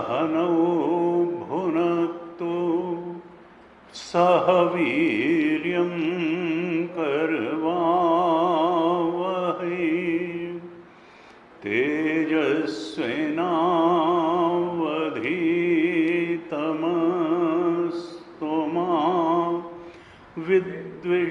सहनौ भुनक्तु सह वीर्यं करवावहै तेजस्विनावधीतमस्तु मा विद्विषावहै।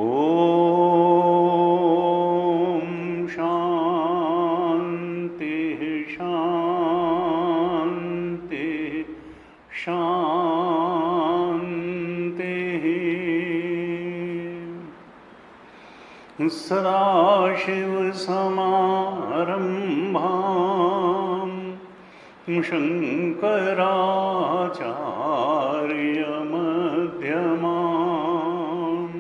ओम शांति शांति शांति। सदाशिवसमारम्भां शङ्कराचार्यमध्यमाम्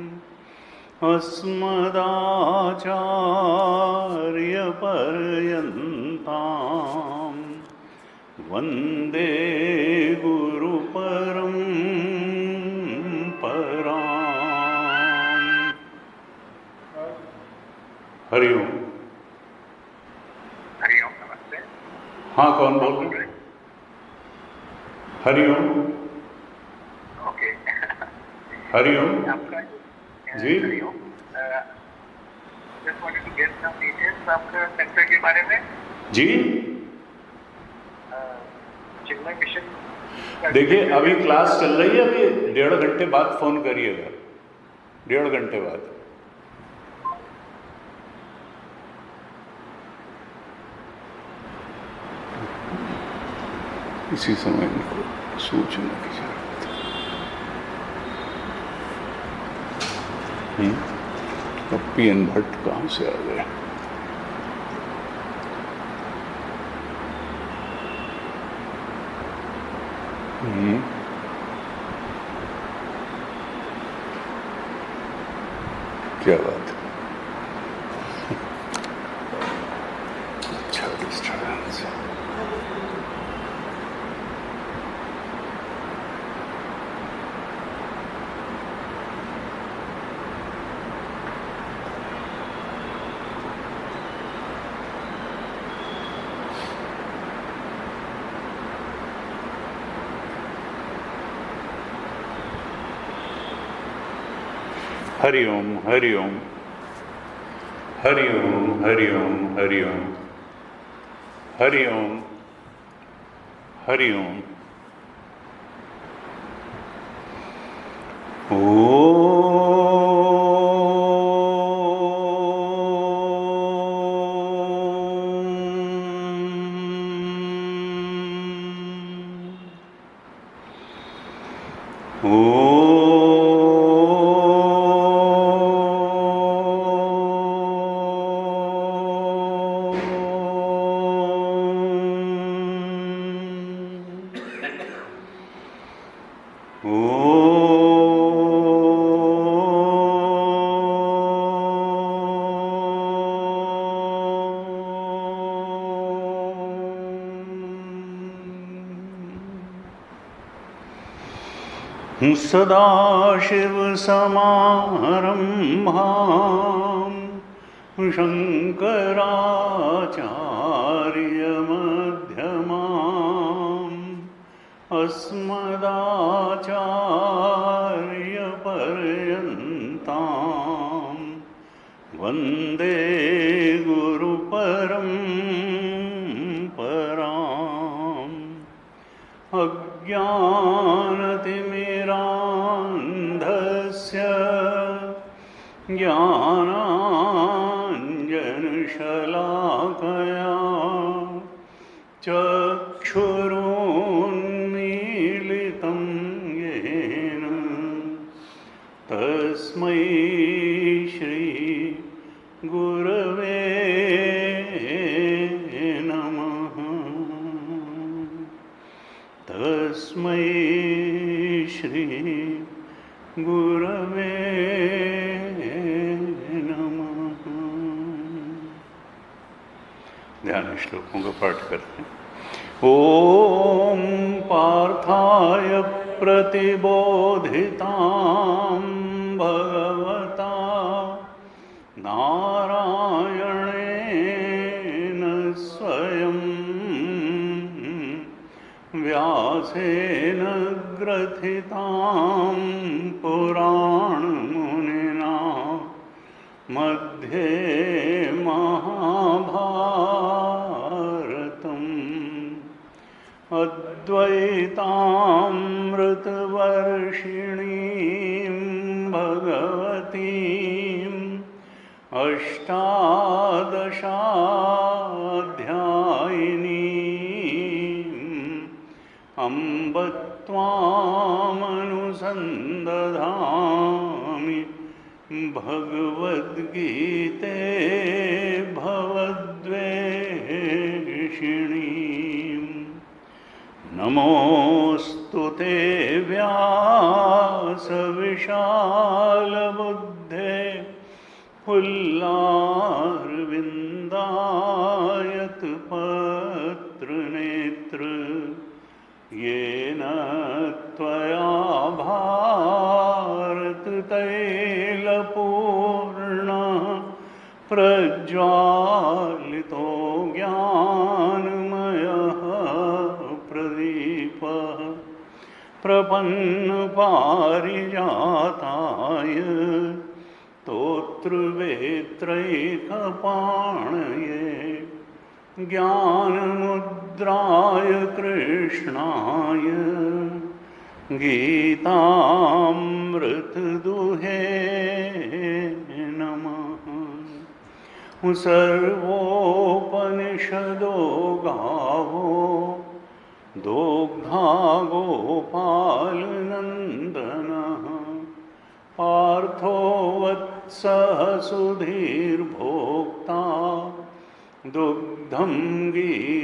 अस्मदाचार्यपर्यन्तां वन्दे गुरुपरम्पराम्। हरि ओम। हरि ओम, नमस्ते। हाँ, कौन बोल रहे हैं? हरि ओम। ओके। हरि ओम आपका जी। Hari Om. Just wanted to get some details आपका सेंटर के बारे में। जी चिन्मय मिशन। देखिए, अभी क्लास चल रही है, अभी 1.5 घंटे बाद फोन करिएगा, 1.5 घंटे बाद। इसी समय इनको सूचना की जरूरत है। अब पीएन भट्ट कहाँ से आ गए? क्या बात है। अच्छा डिस्टर्बेंस। हरि ओम हरि ओम हरि ओम हरि ओम हरि ओम हरि ओम हरि ओम। सदाशिवसमारम्भां शङ्कराचार्यमध्यमाम् अस्मदाचार्यपर्यन्तां वन्दे गुरुपरम्पराम्। अज्ञानतिमिरान्धस्य ज्ञानाञ्जनशलाकया चक्षुरुन्मीलितं येन तस्मै श्री गुरवे नमः। तस्मै श्री गुरवे नमः। ध्यान श्लोकों का पाठ करते हैं। ओम पार्थाय प्रतिबोधितां भगवता नारायणेन महाभारतम् अद्वैतामृतवर्षिणीं भगवतीम् अष्टादशाध्यायिनीम् अम्ब त्वामनुसन्दधामि भगवद्गीते भवद्वेषिणीम् नमोऽस्तु ते व्यासविशालबुद्धे पुल्लारविन्दायतपत्रनेत्र येन त्वया भारततैलपूर्णः प्रज्वालितो ज्ञानमयः प्रदीपः प्रपन्नपारिजाताय स्तोत्रवेत्रैकपाणये ज्ञानमुद्राय कृष्णाय गीतामृतदुहे नमः। सर्वोपनिषदो गावो दोग्धा गोपालनन्दनः पार्थो वत्सः सुधीर्भोक्ता दुग्धं गीतामृतं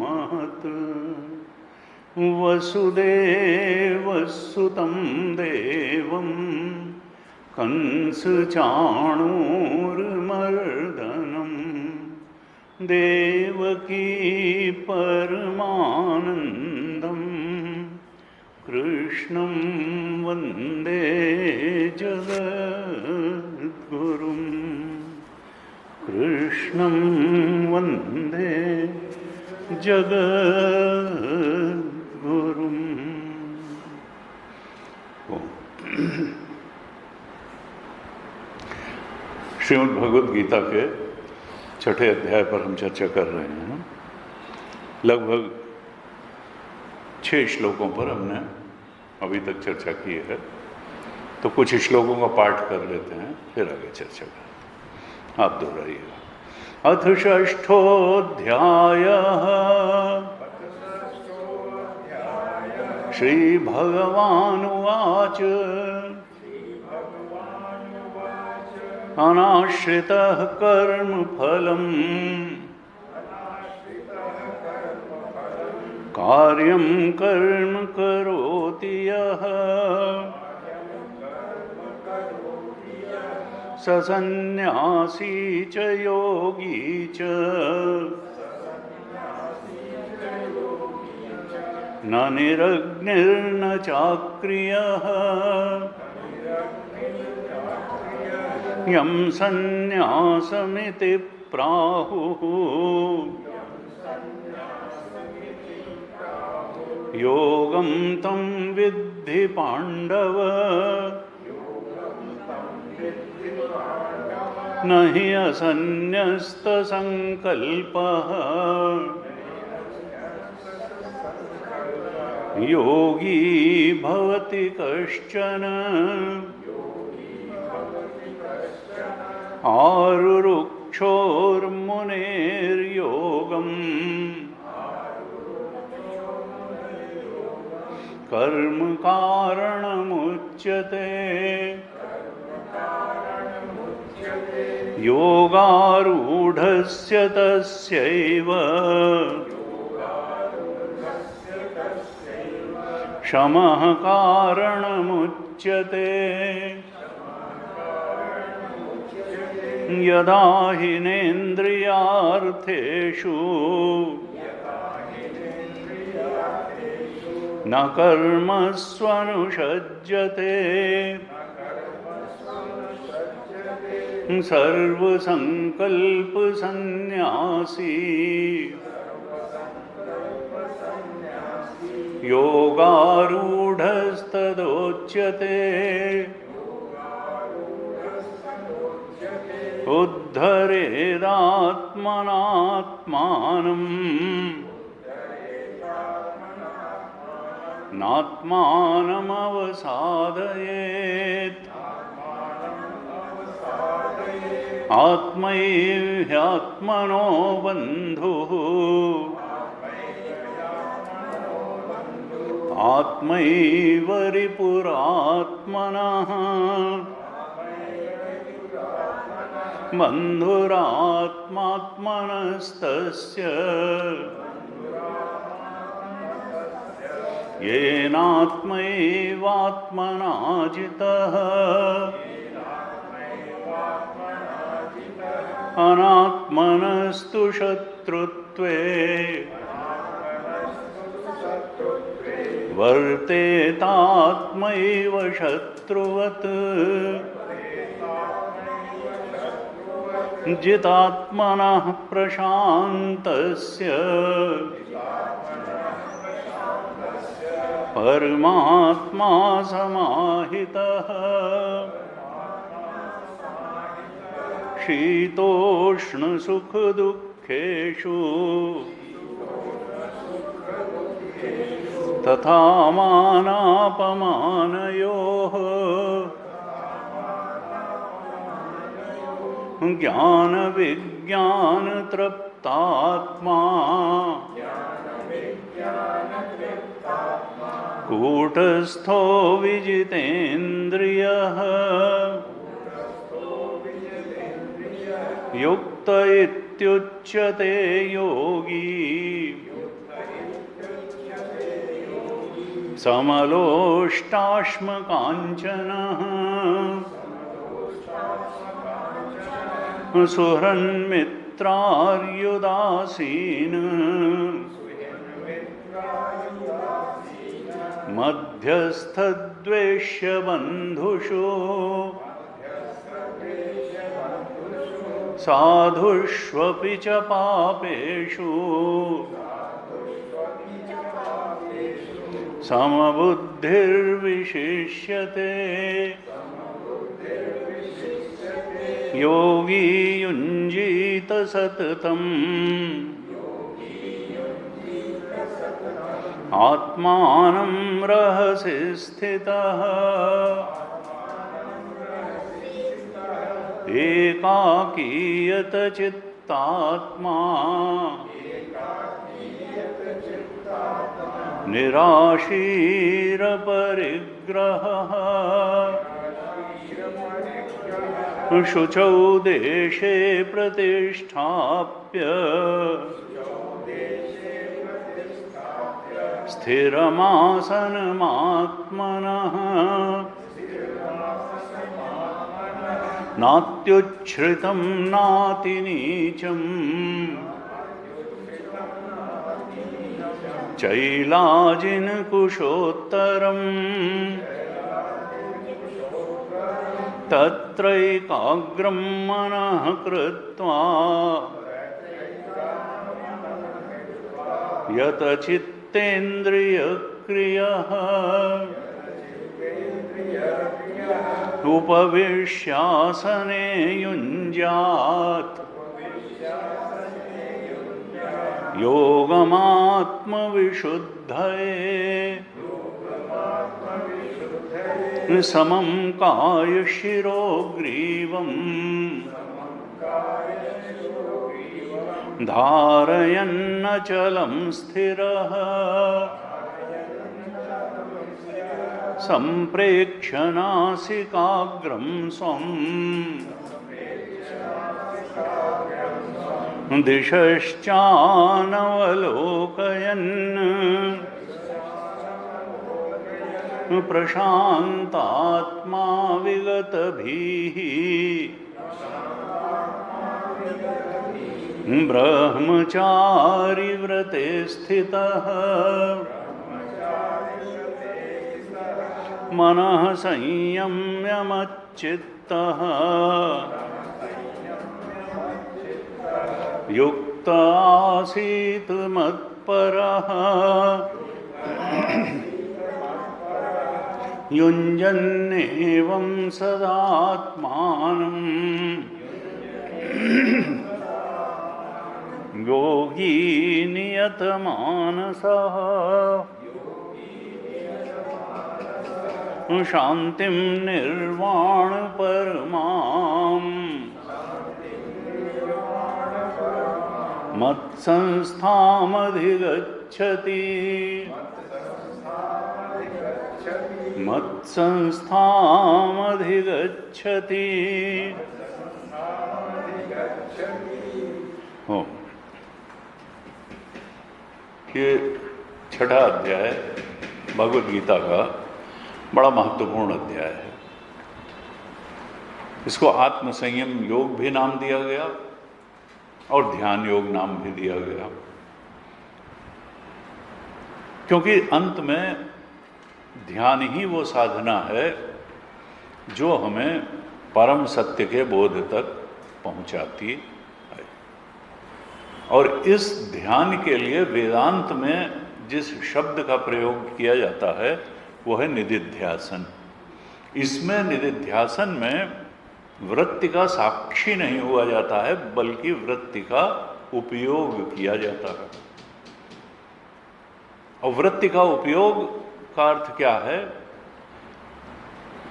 महत् वसुदेवसुतं देवं कंसचाणूरमर्दनं देवकी परमानन्दं कृष्णं वन्दे जगद्गुरुम् कृष्णं वन्दे जगद्गुरुम्। श्रीमद् भगवद गीता के छठे अध्याय पर हम चर्चा कर रहे हैं। लगभग 6 श्लोकों पर हमने अभी तक चर्चा की है, तो कुछ श्लोकों का पाठ कर लेते हैं, फिर आगे चर्चा करें। आप दोहराइएगा। अथ षष्ठोऽध्यायः श्रीभगवानुवाच अनाश्रितः कर्मफलम् कार्यं कर्म करोति यः स सन्न्यासी च योगी च न निरग्निर्न चाक्रियः यं सन्न्यासमिति प्राहुः योगं तं विद्धि पाण्डव न हि असन्न्यस्तसङ्कल्पः योगी भवति कश्चन आरुरुक्षोर्मुनेर्योगम् कर्म कारणमुच्यते योगारूढस्य तस्यैव शमः कारणमुच्यते यदा हिनेन्द्रियार्थेषु न कर्मस्वनुषज्यते सर्वसंकल्पसन्न्यासी योगारूढस्तदोच्यते उद्धरेदात्मनात्मानम् नात्मानमवसादयेत् आत्मैह्यात्मनो बन्धुः आत्मैव रिपुरात्मनः बन्धुरात्मात्मनस्तस्य येनात्मैवात्मना जितः अनात्मनस्तु शत्रुत्वे वर्तेतात्मैव शत्रुवत् जितात्मनः प्रशान्तस्य परमात्मा समाहितः शीतोष्णसुखदुःखेषु तथा मानापमानयोः ज्ञानविज्ञानतृप्तात्मा कूटस्थो विजितेन्द्रियः युक्त इत्युच्यते योगी समलोष्टाश्मकाञ्चनः सुहृन्मित्रार्युदासीन मध्यस्थद्वेष्यबन्धुषु साधुष्वपि च पापेषु समबुद्धिर्विशिष्यते योगी युञ्जीत सततम् आत्मानं रहसि स्थितः एकाकीयत चित्तात्मा निराशीरपरिग्रहः शुचौ देशे प्रतिष्ठाप्य स्थिरमासनमात्मनः नात्युच्छ्रितं नातिनीचम् चैलाजिनकुशोत्तरम् तत्रैकाग्रं मनः कृत्वा यतचित्तेन्द्रियक्रियः उपविश्यासने युञ्जात् योगमात्मविशुद्धये समं कायशिरो ग्रीवम् धारयन्नचलं स्थिरः सम्प्रेक्ष्य नासिकाग्रं स्वम् दिशश्चानवलोकयन् प्रशान्तात्मा विगतभीः ब्रह्मचारिव्रते स्थितः मनः संयम्यमच्चित्तः युक्त आसीत् मत्परः युञ्जन्नेवं सदात्मानं योगी नियतमानसः शांतिं निर्वाण परमाम् मत्संस्थामधिगच्छति मत्संस्थामधिगच्छति। हो ये छठा अध्याय भगवद गीता का बड़ा महत्वपूर्ण अध्याय है। इसको आत्म संयम योग भी नाम दिया गया और ध्यान योग नाम भी दिया गया, क्योंकि अंत में ध्यान ही वो साधना है जो हमें परम सत्य के बोध तक पहुंचाती है। और इस ध्यान के लिए वेदांत में जिस शब्द का प्रयोग किया जाता है वो है निदिध्यासन। इसमें निदिध्यासन में वृत्ति का साक्षी नहीं हुआ जाता है, बल्कि वृत्ति का उपयोग किया जाता है। और वृत्ति का उपयोग का अर्थ क्या है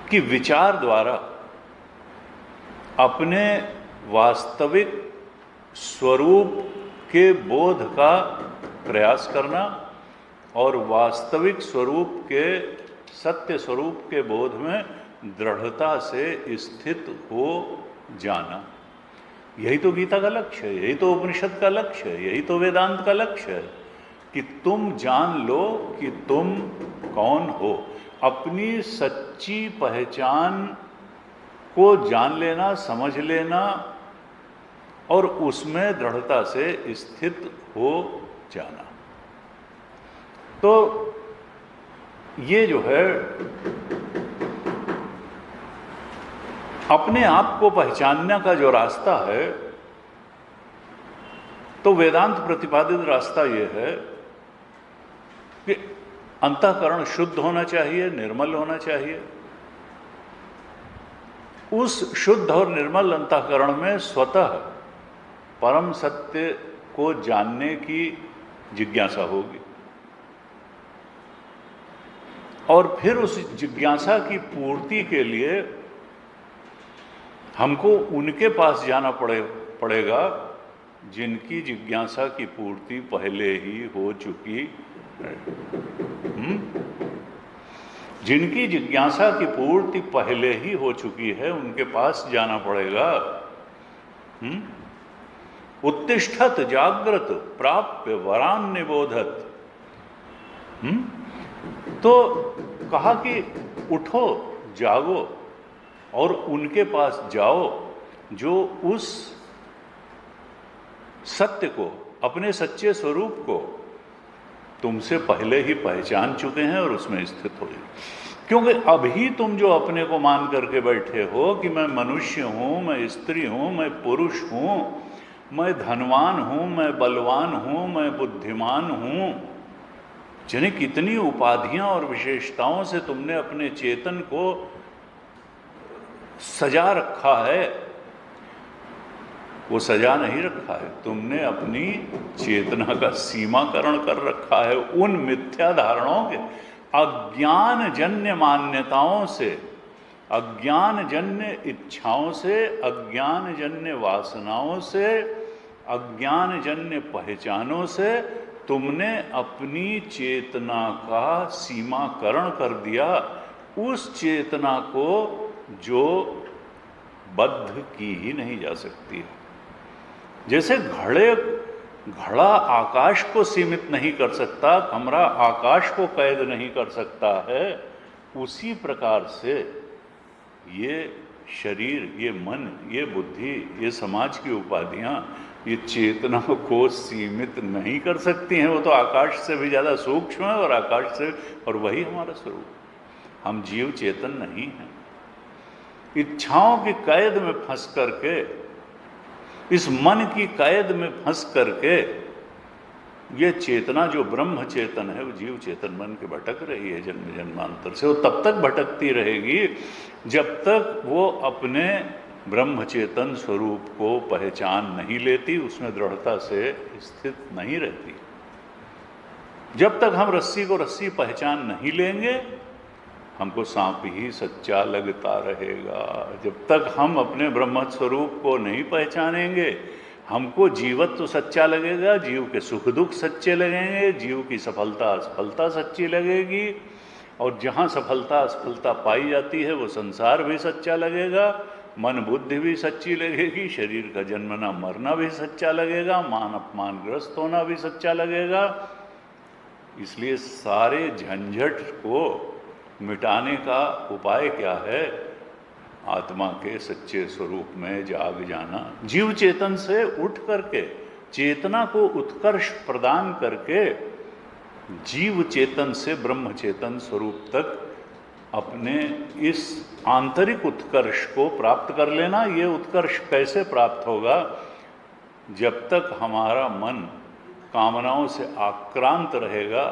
कि विचार द्वारा अपने वास्तविक स्वरूप के बोध का प्रयास करना और वास्तविक स्वरूप के सत्य स्वरूप के बोध में दृढ़ता से स्थित हो जाना। यही तो गीता का लक्ष्य है, यही तो उपनिषद का लक्ष्य है, यही तो वेदांत का लक्ष्य है कि तुम जान लो कि तुम कौन हो। अपनी सच्ची पहचान को जान लेना, समझ लेना और उसमें दृढ़ता से स्थित हो जाना। तो ये जो है अपने आप को पहचानने का जो रास्ता है, तो वेदांत प्रतिपादित रास्ता ये है कि अंतःकरण शुद्ध होना चाहिए, निर्मल होना चाहिए। उस शुद्ध और निर्मल अंतःकरण में स्वतः परम सत्य को जानने की जिज्ञासा होगी और फिर उस जिज्ञासा की पूर्ति के लिए हमको उनके पास जाना पड़ेगा जिनकी जिज्ञासा की पूर्ति पहले ही हो चुकी है। जिनकी जिज्ञासा की पूर्ति पहले ही हो चुकी है उनके पास जाना पड़ेगा। उत्तिष्ठत जागृत प्राप्य वरान निबोधत। तो कहा कि उठो, जागो और उनके पास जाओ जो उस सत्य को, अपने सच्चे स्वरूप को तुमसे पहले ही पहचान चुके हैं और उसमें स्थित हो जाए। क्योंकि अभी तुम जो अपने को मान करके बैठे हो कि मैं मनुष्य हूं, मैं स्त्री हूं, मैं पुरुष हूं, मैं धनवान हूं, मैं बलवान हूं, मैं बुद्धिमान हूं, जिन्हें कितनी उपाधियां और विशेषताओं से तुमने अपने चेतन को सजा रखा है, वो सजा नहीं रखा है, तुमने अपनी चेतना का सीमाकरण कर रखा है उन मिथ्या धारणाओं के, अज्ञान जन्य मान्यताओं से, अज्ञान जन्य इच्छाओं से, अज्ञान जन्य वासनाओं से, अज्ञान जन्य पहचानों से तुमने अपनी चेतना का सीमाकरण कर दिया। उस चेतना को जो बद्ध की ही नहीं जा सकती है। जैसे घड़ा आकाश को सीमित नहीं कर सकता, कमरा आकाश को कैद नहीं कर सकता है, उसी प्रकार से ये शरीर, ये मन, ये बुद्धि, ये समाज की उपाधियां ये चेतना को सीमित नहीं कर सकती हैं। वो तो आकाश से भी ज़्यादा सूक्ष्म है और आकाश से, और वही हमारा स्वरूप। हम जीव चेतन नहीं हैं। इच्छाओं की कैद में फंस करके, इस मन की कैद में फंस करके ये चेतना जो ब्रह्म चेतन है वो जीव चेतन बन के भटक रही है जन्म जन्मांतर से। वो तब तक भटकती रहेगी जब तक वो अपने ब्रह्म चेतन स्वरूप को पहचान नहीं लेती, उसमें दृढ़ता से स्थित नहीं रहती। जब तक हम रस्सी को रस्सी पहचान नहीं लेंगे, हमको सांप ही सच्चा लगता रहेगा। जब तक हम अपने ब्रह्म स्वरूप को नहीं पहचानेंगे, हमको जीवत्व सच्चा लगेगा, जीव के सुख दुख सच्चे लगेंगे, जीव की सफलता असफलता सच्ची लगेगी, और जहाँ सफलता असफलता पाई जाती है वो संसार भी सच्चा लगेगा, मन बुद्धि भी सच्ची लगेगी, शरीर का जन्मना मरना भी सच्चा लगेगा, मान अपमानग्रस्त होना भी सच्चा लगेगा। इसलिए सारे झंझट को मिटाने का उपाय क्या है? आत्मा के सच्चे स्वरूप में जाग जाना, जीव चेतन से उठ करके चेतना को उत्कर्ष प्रदान करके जीव चेतन से ब्रह्म चेतन स्वरूप तक अपने इस आंतरिक उत्कर्ष को प्राप्त कर लेना। ये उत्कर्ष कैसे प्राप्त होगा? जब तक हमारा मन कामनाओं से आक्रांत रहेगा,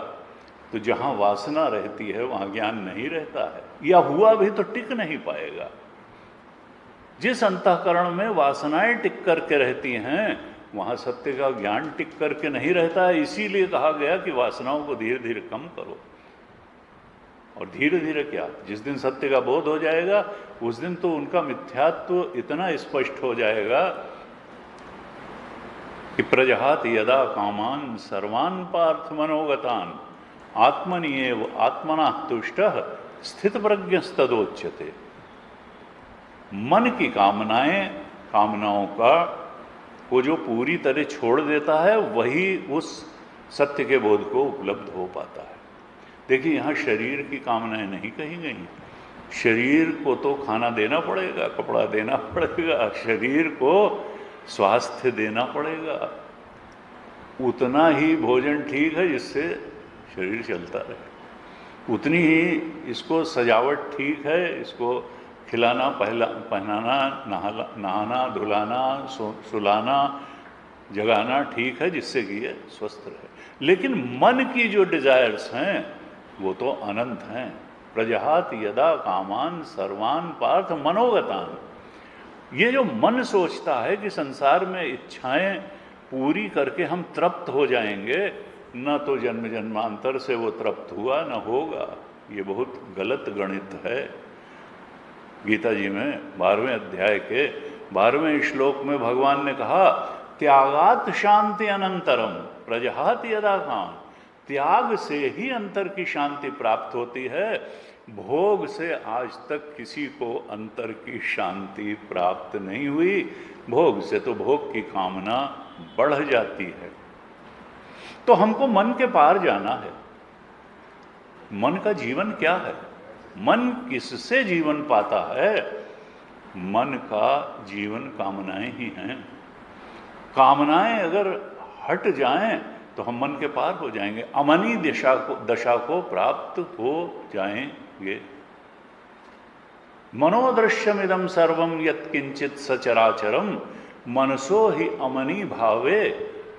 तो जहाँ वासना रहती है वहाँ ज्ञान नहीं रहता है, या हुआ भी तो टिक नहीं पाएगा। जिस अंतःकरण में वासनाएं टिक करके रहती हैं, वहाँ सत्य का ज्ञान टिक करके नहीं रहता है। इसीलिए कहा गया कि वासनाओं को धीरे धीरे कम करो। और धीरे धीरे क्या, जिस दिन सत्य का बोध हो जाएगा, उस दिन तो उनका मिथ्यात्व इतना स्पष्ट हो जाएगा कि प्रजहात यदा कामान सर्वान पार्थ मनोगतान आत्मनिएव आत्मना तुष्टः स्थित प्रज्ञस्तदोच्यते। मन की कामनाओं का वो जो पूरी तरह छोड़ देता है, वही उस सत्य के बोध को उपलब्ध हो पाता है। देखिए, यहाँ शरीर की कामनाएं नहीं कही गई। शरीर को तो खाना देना पड़ेगा, कपड़ा देना पड़ेगा, शरीर को स्वास्थ्य देना पड़ेगा। उतना ही भोजन ठीक है जिससे शरीर चलता रहे, उतनी ही इसको सजावट ठीक है, इसको खिलाना पहनाना नहाना धुलाना सुलाना जगाना ठीक है, जिससे कि ये स्वस्थ रहे। लेकिन मन की जो डिजायर्स हैं वो तो अनंत हैं। प्रजहात यदा कामान सर्वान पार्थ मनोगतान। ये जो मन सोचता है कि संसार में इच्छाएं पूरी करके हम तृप्त हो जाएंगे, न तो जन्म जन्मांतर से वो तृप्त हुआ न होगा, ये बहुत गलत गणित है। गीता जी में 12वें अध्याय के 12वें श्लोक में भगवान ने कहा, त्यागात शांति अनंतरम प्रजहात यदा काम। त्याग से ही अंतर की शांति प्राप्त होती है। भोग से आज तक किसी को अंतर की शांति प्राप्त नहीं हुई। भोग से तो भोग की कामना बढ़ जाती है। तो हमको मन के पार जाना है। मन का जीवन क्या है? मन किससे जीवन पाता है? मन का जीवन कामनाएं ही हैं। कामनाएं अगर हट जाएं तो हम मन के पार हो जाएंगे, अमनी दशा को प्राप्त हो जाएंगे। मनोदृश्यमिदं सर्वं यत्किंचित सचराचरम मनसो ही अमनी भावे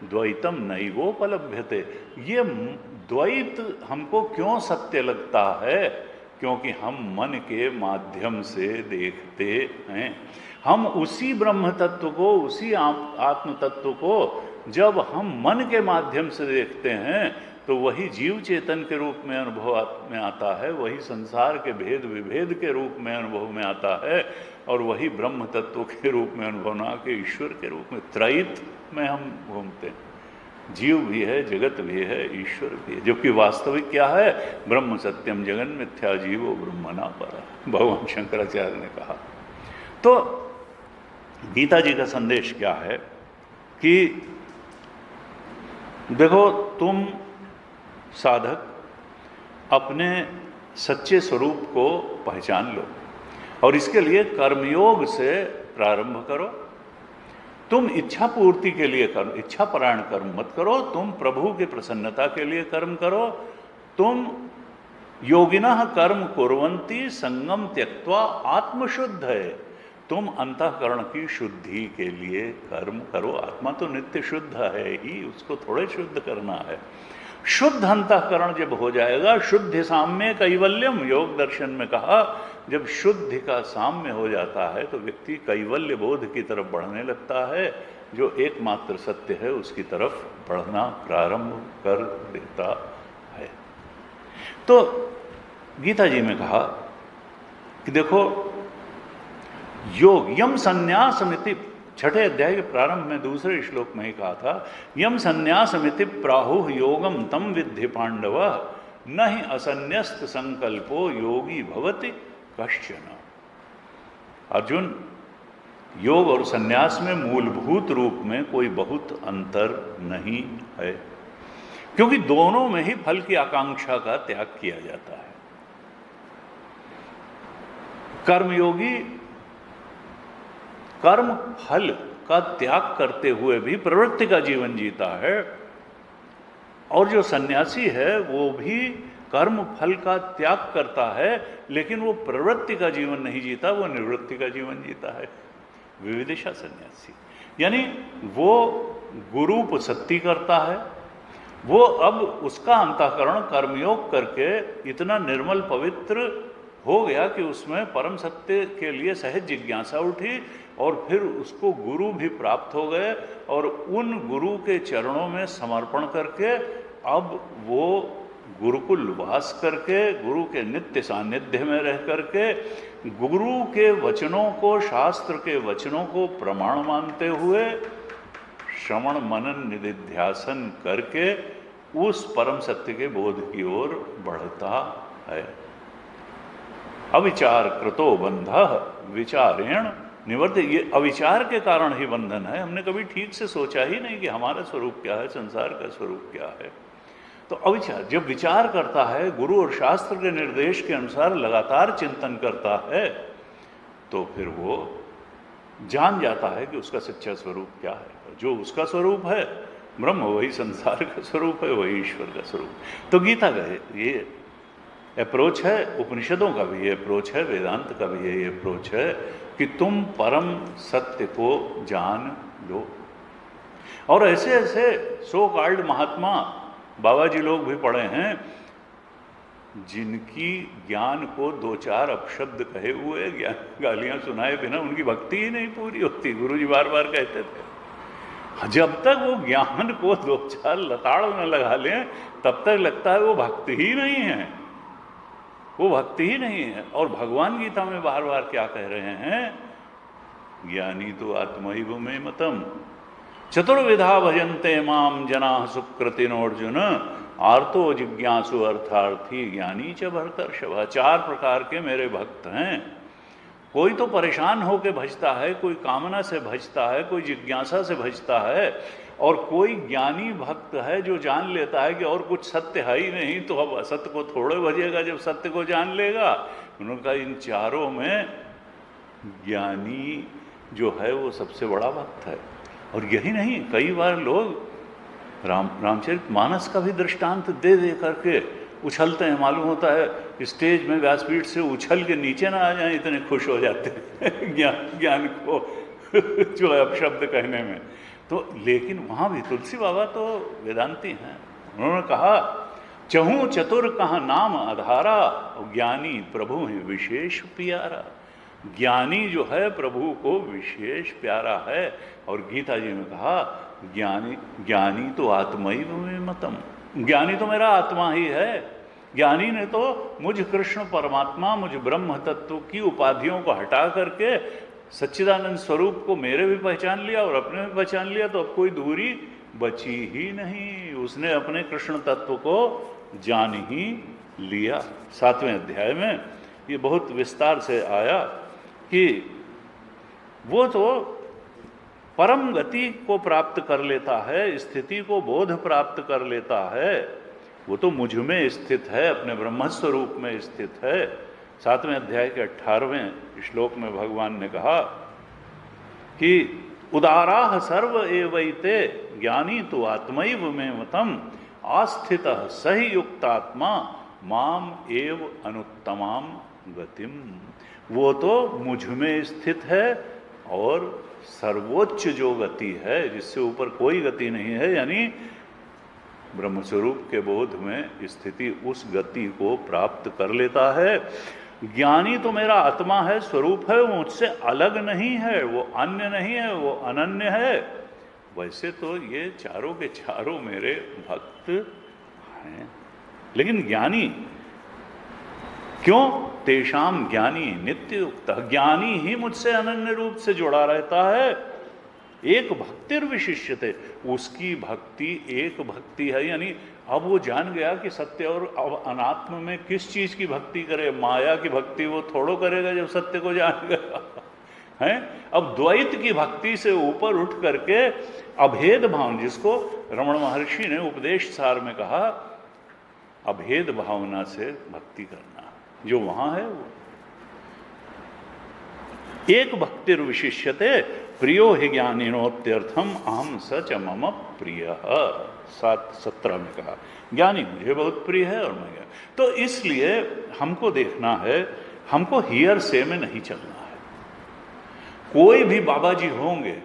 द्वैतम नैवोपलभ्यते। ये द्वैत हमको क्यों सत्य लगता है? क्योंकि हम मन के माध्यम से देखते हैं। हम उसी ब्रह्म तत्व को, उसी आत्म तत्व को जब हम मन के माध्यम से देखते हैं तो वही जीव चेतन के रूप में अनुभव में आता है, वही संसार के भेद विभेद के रूप में अनुभव में आता है, और वही ब्रह्म तत्व के रूप में अनुभव ना के ईश्वर के रूप में, त्रैत में हम घूमते हैं। जीव भी है, जगत भी है, ईश्वर भी है। जबकि वास्तविक क्या है? ब्रह्म सत्यम जगन मिथ्या जीवो ब्रह्मणा परा, भगवान शंकराचार्य ने कहा। तो गीता जी का संदेश क्या है कि देखो, तुम साधक अपने सच्चे स्वरूप को पहचान लो, और इसके लिए कर्मयोग से प्रारंभ करो। तुम इच्छा पूर्ति के लिए कर्म, इच्छा परायण कर्म मत करो, तुम प्रभु की प्रसन्नता के लिए कर्म करो। तुम योगिनः कर्म कुर्वन्ति संगम त्यक्त्वा आत्मशुद्ध है। तुम अंतःकरण की शुद्धि के लिए कर्म करो। आत्मा तो नित्य शुद्ध है ही, उसको थोड़े शुद्ध करना है। शुद्ध अंतःकरण जब हो जाएगा, शुद्ध साम्य कैवल्यम, योग दर्शन में कहा, जब शुद्ध का साम्य हो जाता है तो व्यक्ति कैवल्य बोध की तरफ बढ़ने लगता है, जो एकमात्र सत्य है उसकी तरफ बढ़ना प्रारंभ कर देता है। तो गीता जी में कहा कि देखो, योग यम संन्यासमिति, छठे अध्याय के प्रारंभ में दूसरे श्लोक में ही कहा था, यम संन्यासमिति प्राहुः योगम तम विद्धि पांडव, न ही असन्यस्त संकल्पो योगी भवति कश्चन। अर्जुन, योग और संन्यास में मूलभूत रूप में कोई बहुत अंतर नहीं है, क्योंकि दोनों में ही फल की आकांक्षा का त्याग किया जाता है। कर्मयोगी कर्म फल का त्याग करते हुए भी प्रवृत्ति का जीवन जीता है, और जो सन्यासी है वो भी कर्म फल का त्याग करता है, लेकिन वो प्रवृत्ति का जीवन नहीं जीता, वो निवृत्ति का जीवन जीता है। विविदिशा सन्यासी यानी वो गुरूपसक्ति करता है, वो अब उसका अंतःकरण कर्मयोग करके इतना निर्मल पवित्र हो गया कि उसमें परम सत्य के लिए सहज जिज्ञासा उठी, और फिर उसको गुरु भी प्राप्त हो गए, और उन गुरु के चरणों में समर्पण करके अब वो गुरुकुल वास करके, गुरु के नित्य सानिध्य में रह करके, गुरु के वचनों को, शास्त्र के वचनों को प्रमाण मानते हुए श्रवण मनन निधिध्यासन करके उस परम सत्य के बोध की ओर बढ़ता है। अविचार कृतो बंधः विचारेण निवर्त, ये अविचार के कारण ही बंधन है। हमने कभी ठीक से सोचा ही नहीं कि हमारा स्वरूप क्या है, संसार का स्वरूप क्या है। तो अविचार, जब विचार करता है, गुरु और शास्त्र के निर्देश के अनुसार लगातार चिंतन करता है, तो फिर वो जान जाता है कि उसका सच्चा स्वरूप क्या है। जो उसका स्वरूप है ब्रह्म, वही संसार का स्वरूप है, वही ईश्वर का स्वरूप। तो गीता का ये अप्रोच है, उपनिषदों का भी ये अप्रोच है, वेदांत का भी ये अप्रोच है कि तुम परम सत्य को जान लो। और ऐसे ऐसे सो कॉल्ड महात्मा, बाबा जी लोग भी पढ़े हैं, जिनकी ज्ञान को दो चार अपशब्द कहे हुए, गालियां सुनाए बिना उनकी भक्ति ही नहीं पूरी होती। गुरु जी बार बार कहते थे, जब तक वो ज्ञान को दो चार लताड़ न लगा लें तब तक लगता है वो भक्ति ही नहीं है, वो भक्ति ही नहीं है। और भगवान गीता में बार बार क्या कह रहे हैं, ज्ञानी तो आत्मैव मे मतम चतुर्विधा भजन्ते माम जना सुकृतिनोर्जुन आर्तो जिज्ञासु अर्थार्थी ज्ञानी च भरतर्षभ। चार प्रकार के मेरे भक्त हैं। कोई तो परेशान होकर भजता है, कोई कामना से भजता है, कोई जिज्ञासा से भजता है, और कोई ज्ञानी भक्त है जो जान लेता है कि और कुछ सत्य है ही नहीं, तो अब असत्य को थोड़े भजेगा जब सत्य को जान लेगा। उन्होंने कहा इन चारों में ज्ञानी जो है वो सबसे बड़ा भक्त है। और यही नहीं, कई बार लोग रामचरितमानस का भी दृष्टांत दे दे करके उछलते हैं। मालूम होता है स्टेज में व्यासपीठ से उछल के नीचे ना आ जाएं, इतने खुश हो जाते हैं ज्ञान को जो है अपशब्द कहने में। तो लेकिन वहाँ भी तुलसी बाबा तो वेदांती हैं। उन्होंने कहा चहूँ चतुर कहाँ नाम आधारा, ज्ञानी प्रभु है विशेष प्यारा। ज्ञानी जो है प्रभु को विशेष प्यारा है। और गीता जी में कहा ज्ञानी तो आत्मैव मे मतम, ज्ञानी तो मेरा आत्मा ही है। ज्ञानी ने तो मुझ कृष्ण परमात्मा, मुझ ब्रह्म तत्व की उपाधियों को हटा करके सच्चिदानंद स्वरूप को मेरे भी पहचान लिया और अपने भी पहचान लिया, तो अब कोई दूरी बची ही नहीं। उसने अपने कृष्ण तत्व को जान ही लिया। 7वें अध्याय में ये बहुत विस्तार से आया कि वो तो परम गति को प्राप्त कर लेता है, स्थिति को बोध प्राप्त कर लेता है, वो तो मुझ में स्थित है, अपने ब्रह्मस्वरूप में स्थित है। 7वें अध्याय के 18वें श्लोक में भगवान ने कहा कि उदाराः सर्व एवैते ज्ञानी तो आत्मैव मे मतम आस्थितः सहि युक्तात्मा माम एव अनुत्तमाम गतिम। वो तो मुझ में स्थित है और सर्वोच्च जो गति है, जिससे ऊपर कोई गति नहीं है, यानी ब्रह्मस्वरूप के बोध में स्थिति उस गति को प्राप्त कर लेता है। ज्ञानी तो मेरा आत्मा है, स्वरूप है, वो मुझसे अलग नहीं है, वो अन्य नहीं है, वो अनन्य है। वैसे तो ये चारों के चारों मेरे भक्त हैं, लेकिन ज्ञानी क्यों? तेषाम ज्ञानी नित्य युक्त, ज्ञानी ही मुझसे अनन्य रूप से जुड़ा रहता है। एक भक्तिर विशिष्यते, उसकी भक्ति एक भक्ति है, यानी अब वो जान गया कि सत्य और अब अनात्म में किस चीज की भक्ति करे। माया की भक्ति वो थोड़ो करेगा जब सत्य को जान गया है। अब द्वैत की भक्ति से ऊपर उठ करके अभेद भाव, जिसको रमण महर्षि ने उपदेश सार में कहा, अभेद भावना से भक्ति करना, जो वहां है वो एक भक्तिर विशिष्यते प्रियो हि ज्ञानिनोत्यर्थम अहम सच मम प्रिय। 7:17 में कहा ज्ञानी मुझे बहुत प्रिय है और मैं। तो इसलिए हमको देखना है, हमको हियर से में नहीं चलना है। कोई भी बाबा जी होंगे,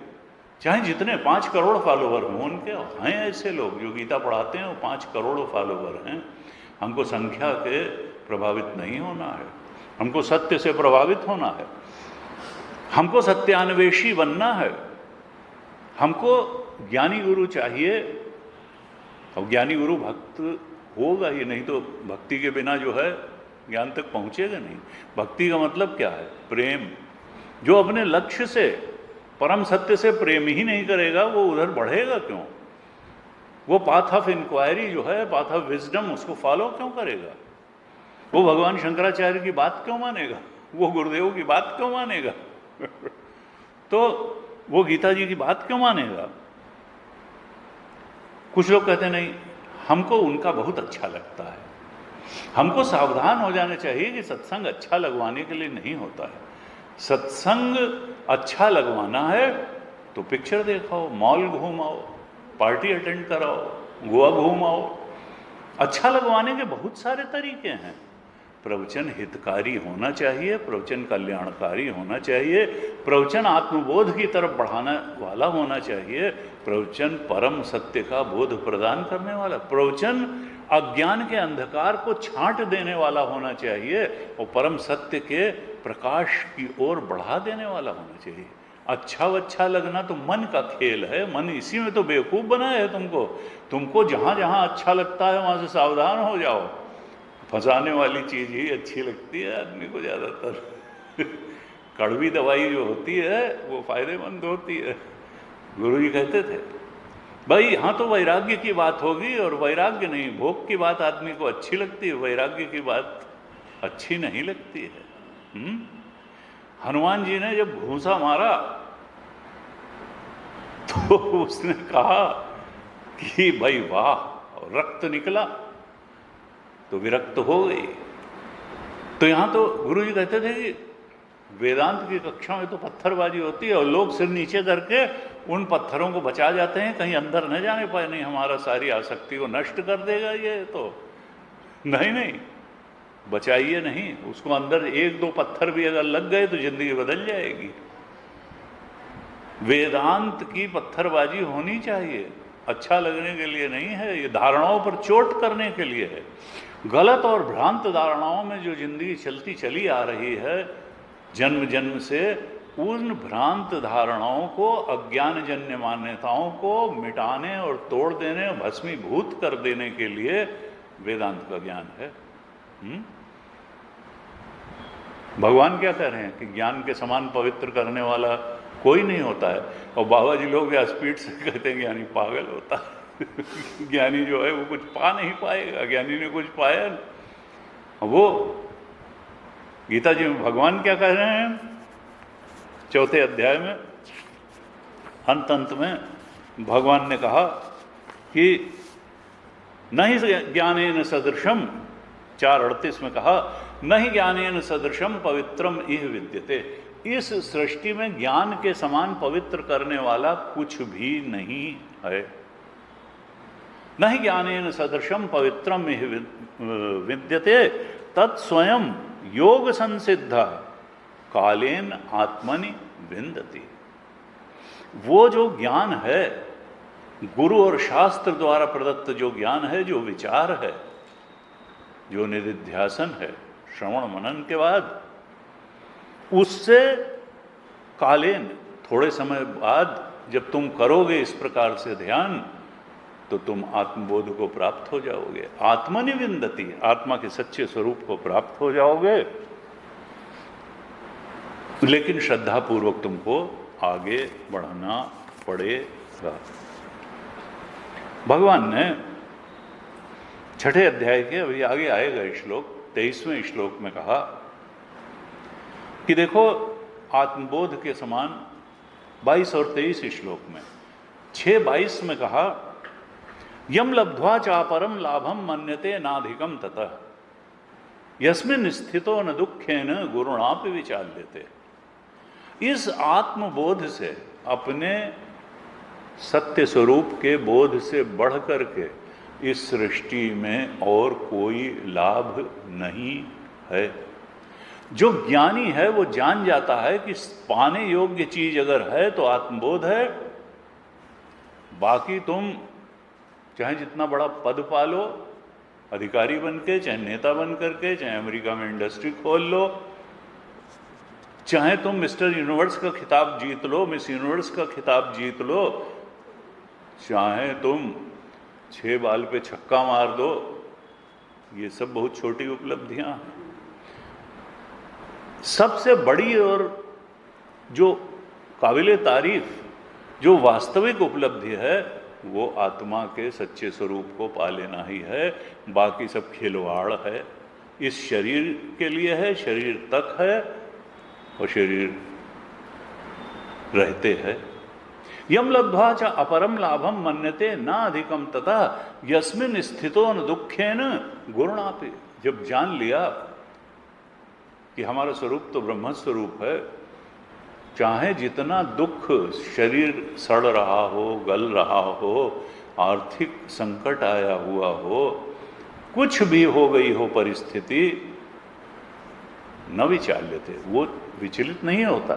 चाहे जितने 5 करोड़ फॉलोवर हों, उनके हैं ऐसे लोग जो गीता पढ़ाते हैं, वो 5 करोड़ फॉलोवर हैं। हमको संख्या के प्रभावित नहीं होना है, हमको सत्य से प्रभावित होना है, हमको सत्यान्वेषी बनना है, हमको ज्ञानी गुरु चाहिए। और ज्ञानी गुरु भक्त होगा ही, नहीं तो भक्ति के बिना जो है ज्ञान तक पहुंचेगा नहीं। भक्ति का मतलब क्या है? प्रेम। जो अपने लक्ष्य से, परम सत्य से प्रेम ही नहीं करेगा, वो उधर बढ़ेगा क्यों? वो पाथ ऑफ इंक्वायरी जो है, पाथ ऑफ विजडम, उसको फॉलो क्यों करेगा? वो भगवान शंकराचार्य की बात क्यों मानेगा? वो गुरुदेव की बात क्यों मानेगा? तो वो गीता जी की बात क्यों मानेगा? कुछ लोग कहते नहीं, हमको उनका बहुत अच्छा लगता है। हमको सावधान हो जाना चाहिए कि सत्संग अच्छा लगवाने के लिए नहीं होता है। सत्संग अच्छा लगवाना है तो पिक्चर देखाओ, मॉल घूमाओ, पार्टी अटेंड कराओ, गोवा घूमाओ। अच्छा लगवाने के बहुत सारे तरीके हैं। प्रवचन हितकारी होना चाहिए, प्रवचन कल्याणकारी होना चाहिए, प्रवचन आत्मबोध की तरफ बढ़ाने वाला होना चाहिए, प्रवचन परम सत्य का बोध प्रदान करने वाला, प्रवचन अज्ञान के अंधकार को छांट देने वाला होना चाहिए और परम सत्य के प्रकाश की ओर बढ़ा देने वाला होना चाहिए। अच्छा लगना तो मन का खेल है, मन इसी में तो बेवकूफ़ बनाया है तुमको। तुमको जहाँ जहाँ अच्छा लगता है वहाँ से सावधान हो जाओ। फंसाने वाली चीज़ ही अच्छी लगती है आदमी को ज़्यादातर। कड़वी दवाई जो होती है वो फायदेमंद होती है। गुरु जी कहते थे भाई यहाँ तो वैराग्य की बात होगी, और वैराग्य नहीं, भोग की बात आदमी को अच्छी लगती है, वैराग्य की बात अच्छी नहीं लगती है। हनुमान जी ने जब घूंसा मारा तो उसने कहा कि भाई वाह, रक्त निकला तो विरक्त हो गई। तो यहाँ तो गुरु जी कहते थे कि वेदांत की कक्षा में तो पत्थरबाजी होती है और लोग सिर नीचे करके उन पत्थरों को बचा जाते हैं, कहीं अंदर न जाने पाए, नहीं हमारा सारी आसक्ति को नष्ट कर देगा ये। तो नहीं, बचाइए नहीं उसको। अंदर 1-2 पत्थर भी अगर लग गए तो जिंदगी बदल जाएगी। वेदांत की पत्थरबाजी होनी चाहिए, अच्छा लगने के लिए नहीं है, ये धारणाओं पर चोट करने के लिए है। गलत और भ्रांत धारणाओं में जो जिंदगी चलती चली आ रही है जन्म जन्म से, उन भ्रांत धारणाओं को, अज्ञानजन्य मान्यताओं को मिटाने और तोड़ देने, भस्मीभूत कर देने के लिए वेदांत का ज्ञान है। भगवान क्या कह रहे हैं कि ज्ञान के समान पवित्र करने वाला कोई नहीं होता है। और बाबा जी लोग स्पीड से कहते हैं ज्ञानी पागल होता है। ज्ञानी जो है वो कुछ पा नहीं पाएगा, ज्ञानी ने कुछ पाया। वो गीता जी में भगवान क्या कह रहे हैं 4थे अध्याय में, अंत में भगवान ने कहा कि नहीं ज्ञानेन सदृशम, 4:38 में कहा नहीं ज्ञानेन सदृशम पवित्रम इह विद्यते। इस सृष्टि में ज्ञान के समान पवित्र करने वाला कुछ भी नहीं है। नहीं ज्ञानेन सदृशम पवित्रम इह विद्यते तत्स्वयं योग संसिद्ध कालेन आत्मनि विन्दति। वो जो ज्ञान है गुरु और शास्त्र द्वारा प्रदत्त जो ज्ञान है, जो विचार है, जो निधिध्यासन है श्रवण मनन के बाद, उससे कालीन थोड़े समय बाद जब तुम करोगे इस प्रकार से ध्यान, तो तुम आत्मबोध को प्राप्त हो जाओगे। आत्मनिविंदति, आत्मा के सच्चे स्वरूप को प्राप्त हो जाओगे। लेकिन श्रद्धापूर्वक तुमको आगे बढ़ना पड़ेगा। भगवान ने 6ठे अध्याय के, अभी आगे आएगा श्लोक, 23वें श्लोक में कहा कि देखो आत्मबोध के समान 22 और 23 श्लोक में, 6:22 में कहा यम लब्ध्वा चापरम लाभम मन्यते नाधिकम ततः यस्मिन् स्थितो न दुखेन गुरुणापि विचाल्यते। इस आत्मबोध से, अपने सत्य स्वरूप के बोध से बढ़ करके इस सृष्टि में और कोई लाभ नहीं है। जो ज्ञानी है वो जान जाता है कि पाने योग्य चीज अगर है तो आत्मबोध है। बाकी तुम चाहे जितना बड़ा पद पालो, अधिकारी बन के, चाहे नेता बन करके, चाहे अमेरिका में इंडस्ट्री खोल लो, चाहे तुम मिस्टर यूनिवर्स का खिताब जीत लो, मिस यूनिवर्स का खिताब जीत लो, चाहे तुम 6 बाल पे छक्का मार दो, ये सब बहुत छोटी उपलब्धियां हैं। सबसे बड़ी और जो काबिले तारीफ, जो वास्तविक उपलब्धि है, वो आत्मा के सच्चे स्वरूप को पा लेना ही है। बाकी सब खिलवाड़ है, इस शरीर के लिए है, शरीर तक है और शरीर रहते हैं। यम लब्ध्वा च अपरम लाभम मन्यते न अधिकम तथा यस्मिन् स्थितो न दुखेन गुरुणापि। जब जान लिया कि हमारा स्वरूप तो ब्रह्म स्वरूप है, चाहे जितना दुख, शरीर सड़ रहा हो, गल रहा हो, आर्थिक संकट आया हुआ हो, कुछ भी हो गई हो परिस्थिति, न विचाल्य थे, वो विचलित नहीं होता,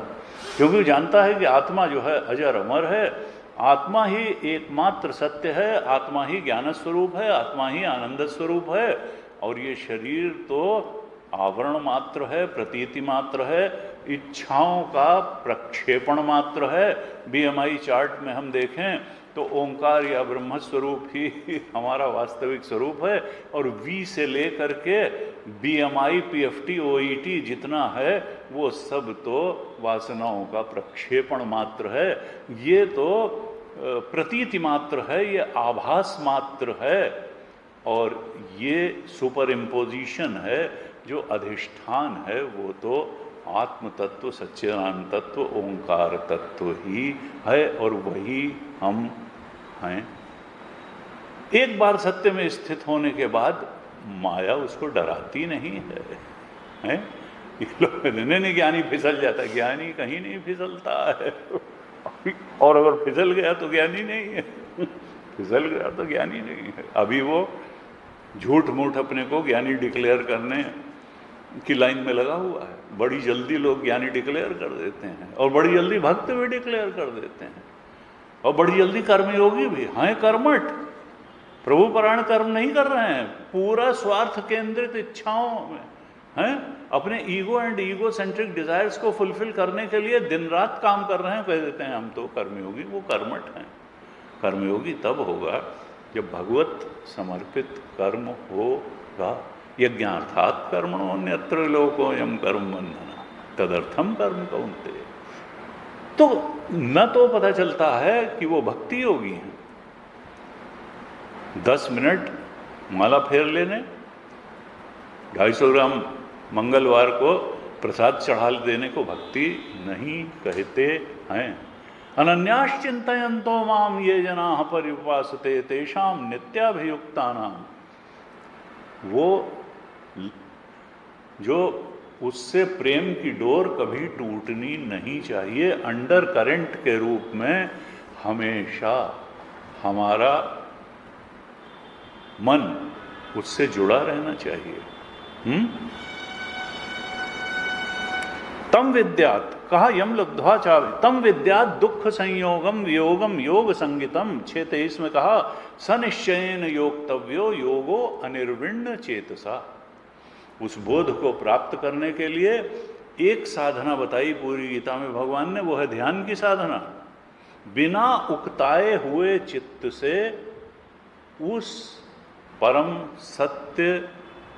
क्योंकि वो जानता है कि आत्मा जो है अजर अमर है, आत्मा ही एकमात्र सत्य है, आत्मा ही ज्ञान स्वरूप है, आत्मा ही आनंद स्वरूप है, और ये शरीर तो आवरण मात्र है, प्रतीति मात्र है, इच्छाओं का प्रक्षेपण मात्र है। BMI चार्ट में हम देखें तो ओंकार या ब्रह्म स्वरूप ही हमारा वास्तविक स्वरूप है, और V से लेकर के BMI, PFT, OET जितना है वो सब तो वासनाओं का प्रक्षेपण मात्र है। ये तो प्रतीति मात्र है, ये आभास मात्र है, और ये सुपर इम्पोजिशन है। जो अधिष्ठान है वो तो आत्म तत्व, सच्चिदानंद तत्व, ओंकार तत्व ही है, और वही हम हैं। एक बार सत्य में स्थित होने के बाद माया उसको डराती नहीं है, लोग नहीं ज्ञानी फिसल जाता, ज्ञानी कहीं नहीं फिसलता है। और अगर फिसल गया तो ज्ञानी नहीं है, फिसल गया तो ज्ञानी नहीं है। अभी वो झूठ मूठ अपने को ज्ञानी डिक्लेयर करने की लाइन में लगा हुआ है। बड़ी जल्दी लोग ज्ञानी डिक्लेयर कर देते हैं, और बड़ी जल्दी भक्त भी डिक्लेयर कर देते हैं, और बड़ी जल्दी कर्मयोगी भी हैं। कर्मठ, प्रभु परायण कर्म नहीं कर रहे हैं, पूरा स्वार्थ केंद्रित इच्छाओं में हैं, अपने ego and ego centric desires को फुलफिल करने के लिए दिन रात काम कर रहे हैं। कह देते हैं हम तो कर्मयोगी, वो कर्मठ हैं। कर्मयोगी तब होगा जब भगवत समर्पित कर्म होगा। यज्ञार्थात् कर्मणो अन्यत्र लोकोऽयं कर्म बन्धना तदर्थम कर्म कौन्तेय। तो न तो पता चलता है कि वो भक्ति योगी हैं, 10 मिनट माला फेर लेने, 250 ग्राम मंगलवार को प्रसाद चढ़ा देने को भक्ति नहीं कहते हैं। अनन्याश्चिन्तयन्तो माम ये जनाः पर्युपासते तेषां नित्याभियुक्तानां। वो जो उससे प्रेम की डोर कभी टूटनी नहीं चाहिए, अंडर करंट के रूप में हमेशा हमारा मन उससे जुड़ा रहना चाहिए। तम विद्यात, कहा यम लब्ध्वा चावे, तम विद्यात दुख संयोगम वियोगम योग संगितम। 6:23 में कहा सनिश्चयन योक्तव्यो योगो अनिर्विण्ण चेतसा। उस बोध को प्राप्त करने के लिए एक साधना बताई पूरी गीता में भगवान ने, वो है ध्यान की साधना। बिना उकताए हुए चित्त से उस परम सत्य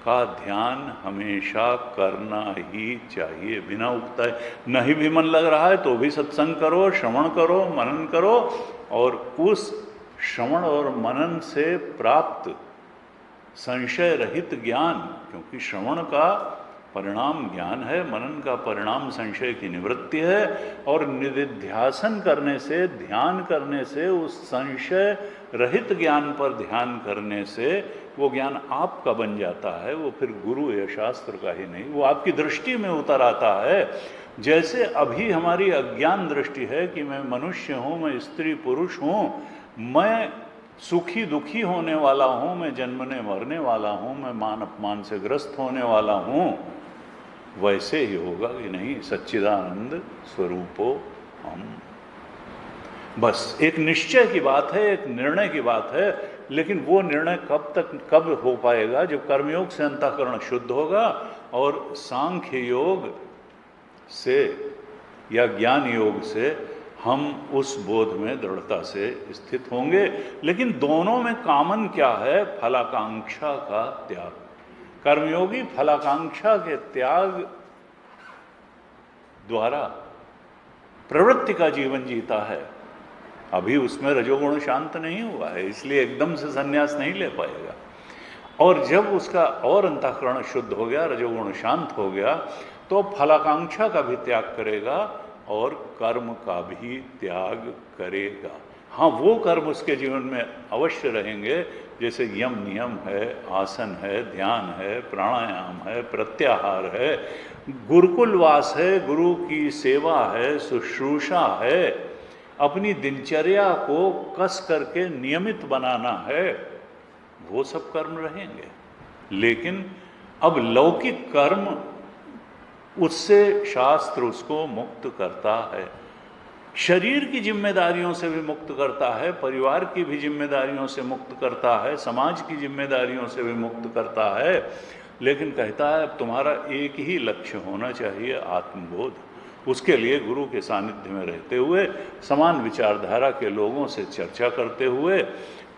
का ध्यान हमेशा करना ही चाहिए, बिना उकताए। नहीं भी मन लग रहा है तो भी सत्संग करो, श्रवण करो, मनन करो, और उस श्रवण और मनन से प्राप्त संशय रहित ज्ञान, क्योंकि श्रवण का परिणाम ज्ञान है, मनन का परिणाम संशय की निवृत्ति है, और निधिध्यासन करने से, ध्यान करने से, उस संशय रहित ज्ञान पर ध्यान करने से वो ज्ञान आपका बन जाता है। वो फिर गुरु या शास्त्र का ही नहीं, वो आपकी दृष्टि में उतर आता है। जैसे अभी हमारी अज्ञान दृष्टि है कि मैं मनुष्य हूँ, मैं स्त्री पुरुष हूँ, मैं सुखी दुखी होने वाला हूँ, मैं जन्मने मरने वाला हूँ, मैं मान अपमान से ग्रस्त होने वाला हूँ, वैसे ही होगा कि नहीं, सच्चिदानंद स्वरूपो हम। बस एक निश्चय की बात है, एक निर्णय की बात है, लेकिन वो निर्णय कब हो पाएगा? जब कर्मयोग से अंतःकरण शुद्ध होगा और सांख्य योग से या ज्ञान योग से हम उस बोध में दृढ़ता से स्थित होंगे। लेकिन दोनों में कॉमन क्या है? फलाकांक्षा का त्याग। कर्मयोगी फलाकांक्षा के त्याग द्वारा प्रवृत्ति का जीवन जीता है। अभी उसमें रजोगुण शांत नहीं हुआ है, इसलिए एकदम से संन्यास नहीं ले पाएगा। और जब उसका और अंतःकरण शुद्ध हो गया, रजोगुण शांत हो गया, तो फलाकांक्षा का भी त्याग करेगा और कर्म का भी त्याग करेगा। हाँ, वो कर्म उसके जीवन में अवश्य रहेंगे, जैसे यम नियम है, आसन है, ध्यान है, प्राणायाम है, प्रत्याहार है, गुरुकुलवास है, गुरु की सेवा है, शुश्रूषा है, अपनी दिनचर्या को कस करके नियमित बनाना है, वो सब कर्म रहेंगे। लेकिन अब लौकिक कर्म, उससे शास्त्र उसको मुक्त करता है, शरीर की जिम्मेदारियों से भी मुक्त करता है, परिवार की भी जिम्मेदारियों से मुक्त करता है, समाज की जिम्मेदारियों से भी मुक्त करता है। लेकिन कहता है अब तुम्हारा एक ही लक्ष्य होना चाहिए, आत्मबोध। उसके लिए गुरु के सानिध्य में रहते हुए, समान विचारधारा के लोगों से चर्चा करते हुए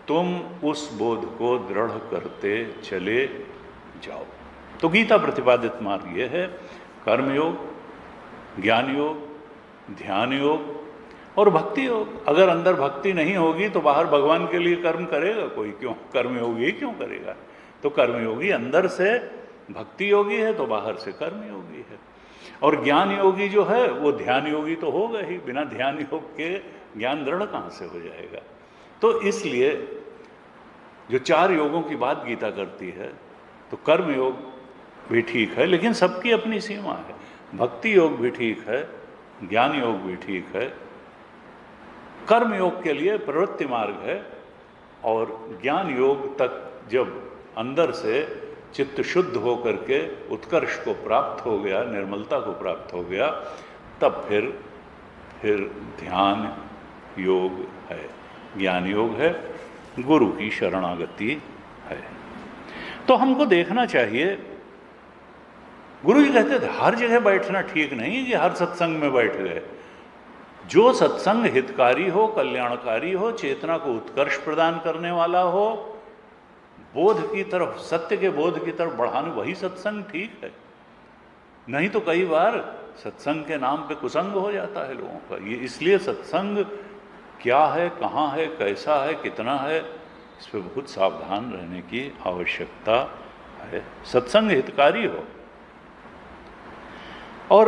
तुम उस बोध को दृढ़ करते चले जाओ। तो गीता प्रतिपादित मार्ग ये है, कर्मयोग, ज्ञान योग, ध्यान योग और भक्ति योग। अगर अंदर भक्ति नहीं होगी तो बाहर भगवान के लिए कर्म करेगा कोई? क्यों? कर्मयोगी क्यों करेगा? तो कर्मयोगी अंदर से भक्ति योगी है तो बाहर से कर्मयोगी है। और ज्ञान योगी जो है वो ध्यान योगी तो होगा ही, बिना ध्यान योग के ज्ञान दृढ़ कहाँ से हो जाएगा? तो इसलिए जो 4 योगों की बात गीता करती है, तो कर्म योग भी ठीक है, लेकिन सबकी अपनी सीमा है। भक्ति योग भी ठीक है, ज्ञान योग भी ठीक है, कर्म योग के लिए प्रवृत्ति मार्ग है, और ज्ञान योग तक जब अंदर से चित्त शुद्ध हो करके उत्कर्ष को प्राप्त हो गया, निर्मलता को प्राप्त हो गया, तब फिर ध्यान योग है, ज्ञान योग है, गुरु की शरणागति है। तो हमको देखना चाहिए, गुरु जी कहते थे हर जगह बैठना ठीक नहीं है कि हर सत्संग में बैठ गए। जो सत्संग हितकारी हो, कल्याणकारी हो, चेतना को उत्कर्ष प्रदान करने वाला हो, बोध की तरफ, सत्य के बोध की तरफ बढ़ाने, वही सत्संग ठीक है। नहीं तो कई बार सत्संग के नाम पे कुसंग हो जाता है लोगों का। ये इसलिए सत्संग क्या है, कहाँ है, कैसा है, कितना है, इस पर बहुत सावधान रहने की आवश्यकता है। सत्संग हितकारी हो। और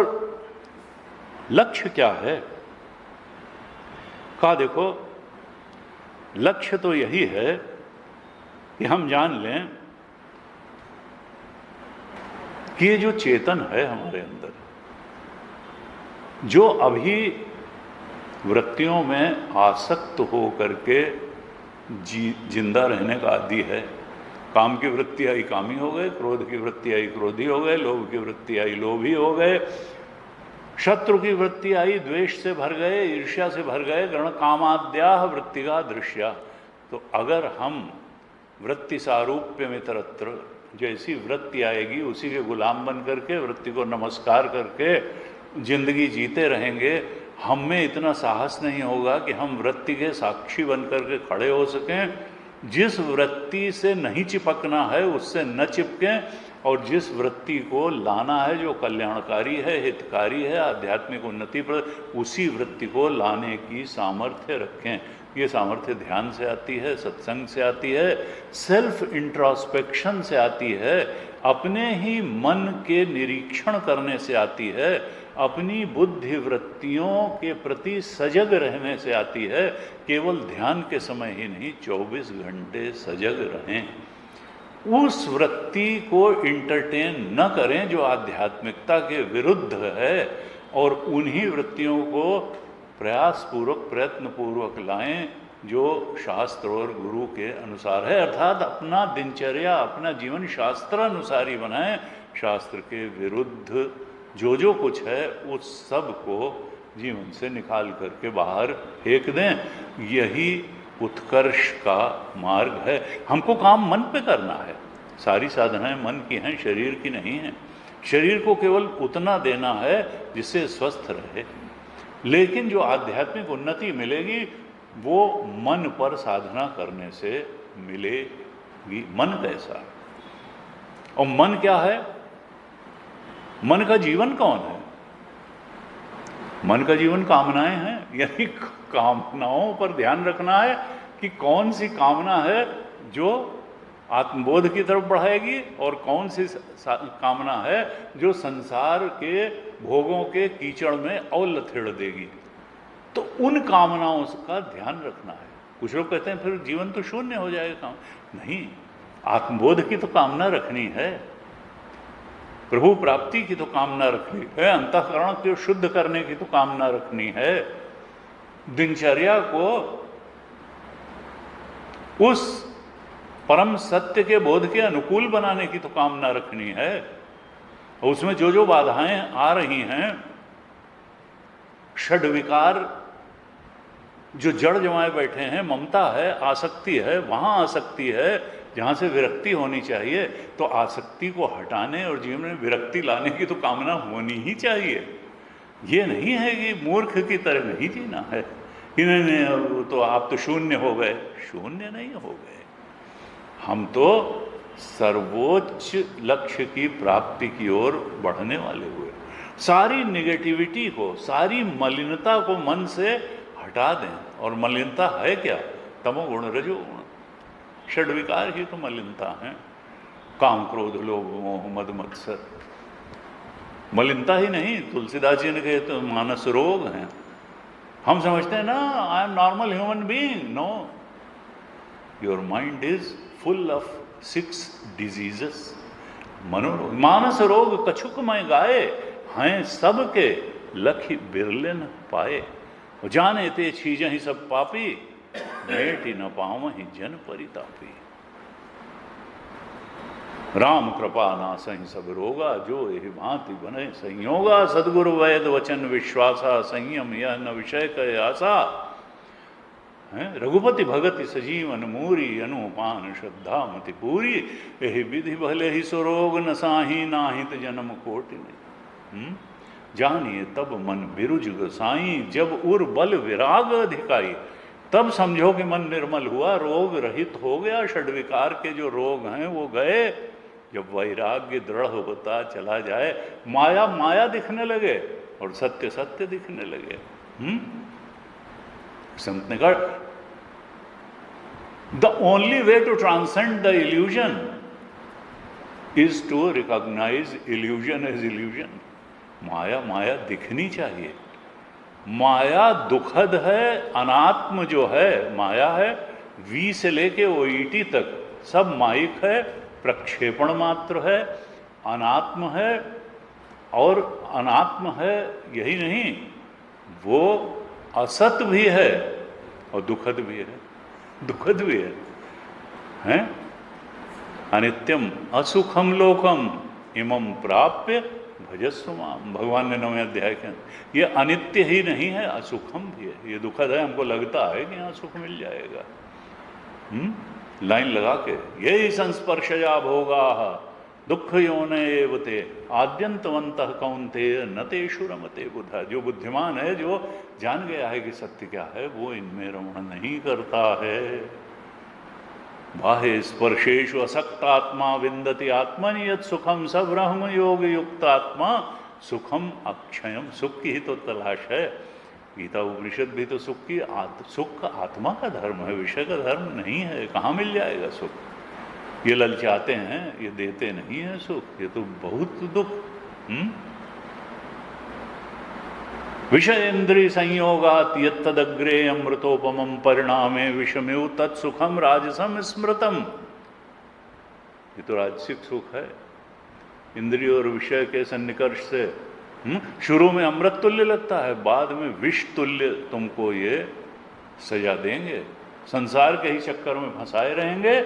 लक्ष्य क्या है? का देखो, लक्ष्य तो यही है कि हम जान लें कि ये जो चेतन है हमारे अंदर, जो अभी वृत्तियों में आसक्त हो करके जिंदा रहने का आदी है, काम की वृत्ति आई कामी हो गए, क्रोध की वृत्ति आई क्रोधी हो गए, लोभ की वृत्ति आई लोभी हो गए, शत्रु की वृत्ति आई, द्वेष से भर गए, ईर्ष्या से भर गए, गण कामाद्याह वृत्तिगा दृश्या। तो अगर हम वृत्ति सारूप्य में तरत्र, जैसी वृत्ति आएगी उसी के गुलाम बन करके, वृत्ति को नमस्कार करके जिंदगी जीते रहेंगे, हम में इतना साहस नहीं होगा कि हम वृत्ति के साक्षी बन करके खड़े हो सकें। जिस वृत्ति से नहीं चिपकना है उससे न चिपकें, और जिस वृत्ति को लाना है जो कल्याणकारी है, हितकारी है, आध्यात्मिक उन्नति पर, उसी वृत्ति को लाने की सामर्थ्य रखें। ये सामर्थ्य ध्यान से आती है, सत्संग से आती है, सेल्फ इंट्रोस्पेक्शन से आती है, अपने ही मन के निरीक्षण करने से आती है, अपनी बुद्धि वृत्तियों के प्रति सजग रहने से आती है। केवल ध्यान के समय ही नहीं, 24 घंटे सजग रहें। उस वृत्ति को इंटरटेन न करें जो आध्यात्मिकता के विरुद्ध है, और उन्हीं वृत्तियों को प्रयासपूर्वक, प्रयत्नपूर्वक लाएं जो शास्त्र और गुरु के अनुसार है। अर्थात अपना दिनचर्या, अपना जीवन शास्त्र अनुसारी बनाएं। शास्त्र के विरुद्ध जो कुछ है उस सब को जीवन से निकाल करके बाहर फेंक दें। यही उत्कर्ष का मार्ग है। हमको काम मन पे करना है। सारी साधनाएं मन की हैं, शरीर की नहीं हैं। शरीर को केवल उतना देना है जिससे स्वस्थ रहे। लेकिन जो आध्यात्मिक उन्नति मिलेगी वो मन पर साधना करने से मिलेगी। मन कैसा, और मन क्या है? मन का जीवन कौन है? मन का जीवन कामनाएं हैं। यानी कामनाओं पर ध्यान रखना है कि कौन सी कामना है जो आत्मबोध की तरफ बढ़ाएगी, और कौन सी कामना है जो संसार के भोगों के कीचड़ में और लथेड़ देगी। तो उन कामनाओं का ध्यान रखना है। कुछ लोग कहते हैं फिर जीवन तो शून्य हो जाएगा। काम नहीं, आत्मबोध की तो कामना रखनी है, प्रभु प्राप्ति की तो कामना रखनी है, अंतःकरण को शुद्ध करने की तो कामना रखनी है, दिनचर्या को उस परम सत्य के बोध के अनुकूल बनाने की तो कामना रखनी है। और उसमें जो बाधाएं आ रही हैं, षड विकार जो जड़ जमाए बैठे हैं, ममता है, आसक्ति है, वहां आसक्ति है जहां से विरक्ति होनी चाहिए। तो आसक्ति को हटाने और जीवन में विरक्ति लाने की तो कामना होनी ही चाहिए। ये नहीं है कि मूर्ख की तरह नहीं जीना है, इन्होंने तो आप तो शून्य हो गए। शून्य नहीं हो गए, हम तो सर्वोच्च लक्ष्य की प्राप्ति की ओर बढ़ने वाले हुए। सारी निगेटिविटी को, सारी मलिनता को मन से हटा दें। और मलिनता है क्या? तमोगुण, रजोगुण, षड विकार ही तो मलिनता है। काम, क्रोध, लोभ, मोह, मद, मत्सर मलिनता ही नहीं। तुलसीदास जी ने कहे तो मानस रोग हैं। हम समझते हैं ना, I am normal human being. No, your mind is full of 6 diseases. मनोरोग, मानस रोग कछुक में गाए, हैं सबके लखी बिरले न पाए। जाने ते चीज ही सब पापी, मेटी न पाव ही जन परितापी। राम कृपा नासहि सब रोगा, जो यही भांति बने संयोगा। सदगुरु वैद वचन विश्वासा, संयम यह न विषय कह आशा। रघुपति भगति सजीवन मूरी, अनुपान श्रद्धा मति पूरी। यही विधि भले ही सुरोग न साही, नाहित जन्म कोटि में। जानिए तब मन बिरुज गोसाई, जब उर बल विराग अधिकाई। तब समझो कि मन निर्मल हुआ, रोग रहित हो गया। षड्विकार के जो रोग हैं वो गए। जब वैराग्य दृढ़ होता चला जाए, माया माया दिखने लगे और सत्य सत्य दिखने लगे। संत ने कहा, the only way to transcend the illusion is to recognise illusion as illusion. माया माया दिखनी चाहिए। माया दुखद है। अनात्म जो है माया है, वी से लेके ओईटी तक सब माइक है, प्रक्षेपण मात्र है, अनात्म है। और अनात्म है यही नहीं, वो असत भी है और दुखद भी है। दुखद भी है, हैं? अनित्यम असुखम लोकम इमं प्राप्य भजस्व माम, भगवान ने 9वें अध्याय के अंदर। ये अनित्य ही नहीं है, असुखम भी है। ये दुखद है, हमको लगता है कि यहाँ सुख मिल जाएगा, लाइन लगा के, यही संस्पर्शया भोगा दुख योने एवते आद्यंतवंतः कौन्तेय न तेषु रमते बुधा। जो बुद्धिमान है, जो जान गया है कि सत्य क्या है, वो इनमें रमण नहीं करता है। बाह्य स्पर्शेषु असक्तात्मा विन्दति आत्मनि यत् सुखम स ब्रह्म योग युक्तात्मा सुखम अक्षयम। सुख की ही तो तलाश है। गीता उपनिषद भी तो सुख की सुख आत्मा का धर्म है, विषय का धर्म नहीं है। कहाँ मिल जाएगा सुख? ये ललचाते हैं, ये देते नहीं है सुख, ये तो बहुत दुख। विषय इंद्रिय संयोगात यत्तदग्रे अमृतोपमं परिणामे विषमेव तत्सुखम राजसम स्मृतम। ये तो राजसिक सुख है। इंद्रिय और विषय के सन्निकर्ष से शुरू में अमृत तुल्य लगता है, बाद में विष तुल्य तुमको ये सजा देंगे। संसार के ही चक्कर में फंसाए रहेंगे,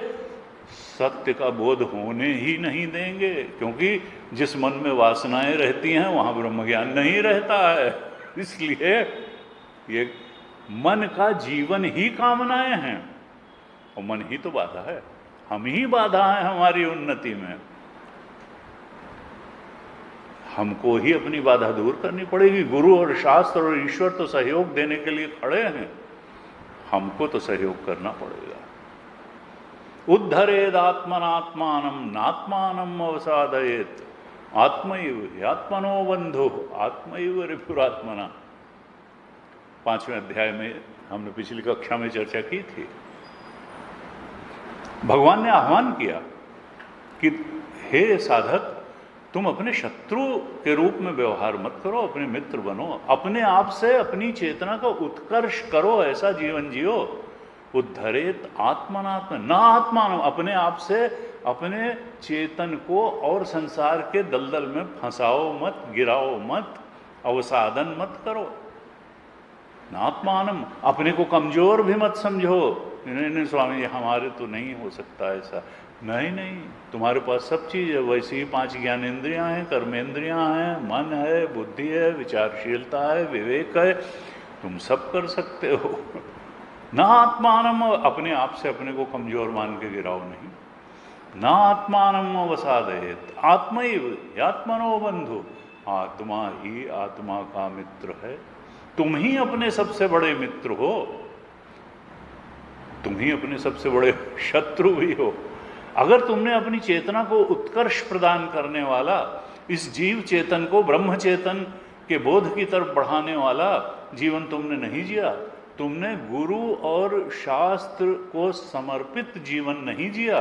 सत्य का बोध होने ही नहीं देंगे। क्योंकि जिस मन में वासनाएं रहती हैं वहां ब्रह्म ज्ञान नहीं रहता है। इसलिए ये मन का जीवन ही कामनाएं हैं, और मन ही तो बाधा है। हम ही बाधा है हमारी उन्नति में। हमको ही अपनी बाधा दूर करनी पड़ेगी। गुरु और शास्त्र और ईश्वर तो सहयोग देने के लिए खड़े हैं, हमको तो सहयोग करना पड़ेगा। उद्धरेद आत्मनात्मानम नात्मानम अवसादयेत आत्मैव आत्मनो बंधु आत्मैव रिपुरात्मना। 5वें अध्याय में हमने पिछली कक्षा में चर्चा की थी। भगवान ने आह्वान किया कि हे साधक, तुम अपने शत्रु के रूप में व्यवहार मत करो, अपने मित्र बनो। अपने आप से अपनी चेतना का उत्कर्ष करो, ऐसा जीवन जियो। उद्धरेत आत्मनात्म न आत्मान, अपने आप से अपने चेतन को और संसार के दलदल में फंसाओ मत, गिराओ मत, अवसादन मत करो। नात्मानम, अपने को कमजोर भी मत समझो। नहीं स्वामी, हमारे तो नहीं हो सकता ऐसा। नहीं, तुम्हारे पास सब चीज़ है। वैसे ही 5 ज्ञानेंद्रियां हैं, कर्मेंद्रियां हैं, मन है, बुद्धि है, विचारशीलता है, विवेक है, तुम सब कर सकते हो। ना आत्मानम, अपने आप से अपने को कमजोर मान के गिराओ नहीं। ना आत्मानम अवसादयेत आत्मैव आत्मनो बंधु, आत्मा ही आत्मा का मित्र है। तुम ही अपने सबसे बड़े मित्र हो, तुम ही अपने सबसे बड़े शत्रु भी हो। अगर तुमने अपनी चेतना को उत्कर्ष प्रदान करने वाला, इस जीव चेतन को ब्रह्म चेतन के बोध की तरफ बढ़ाने वाला जीवन तुमने नहीं जिया, तुमने गुरु और शास्त्र को समर्पित जीवन नहीं जिया,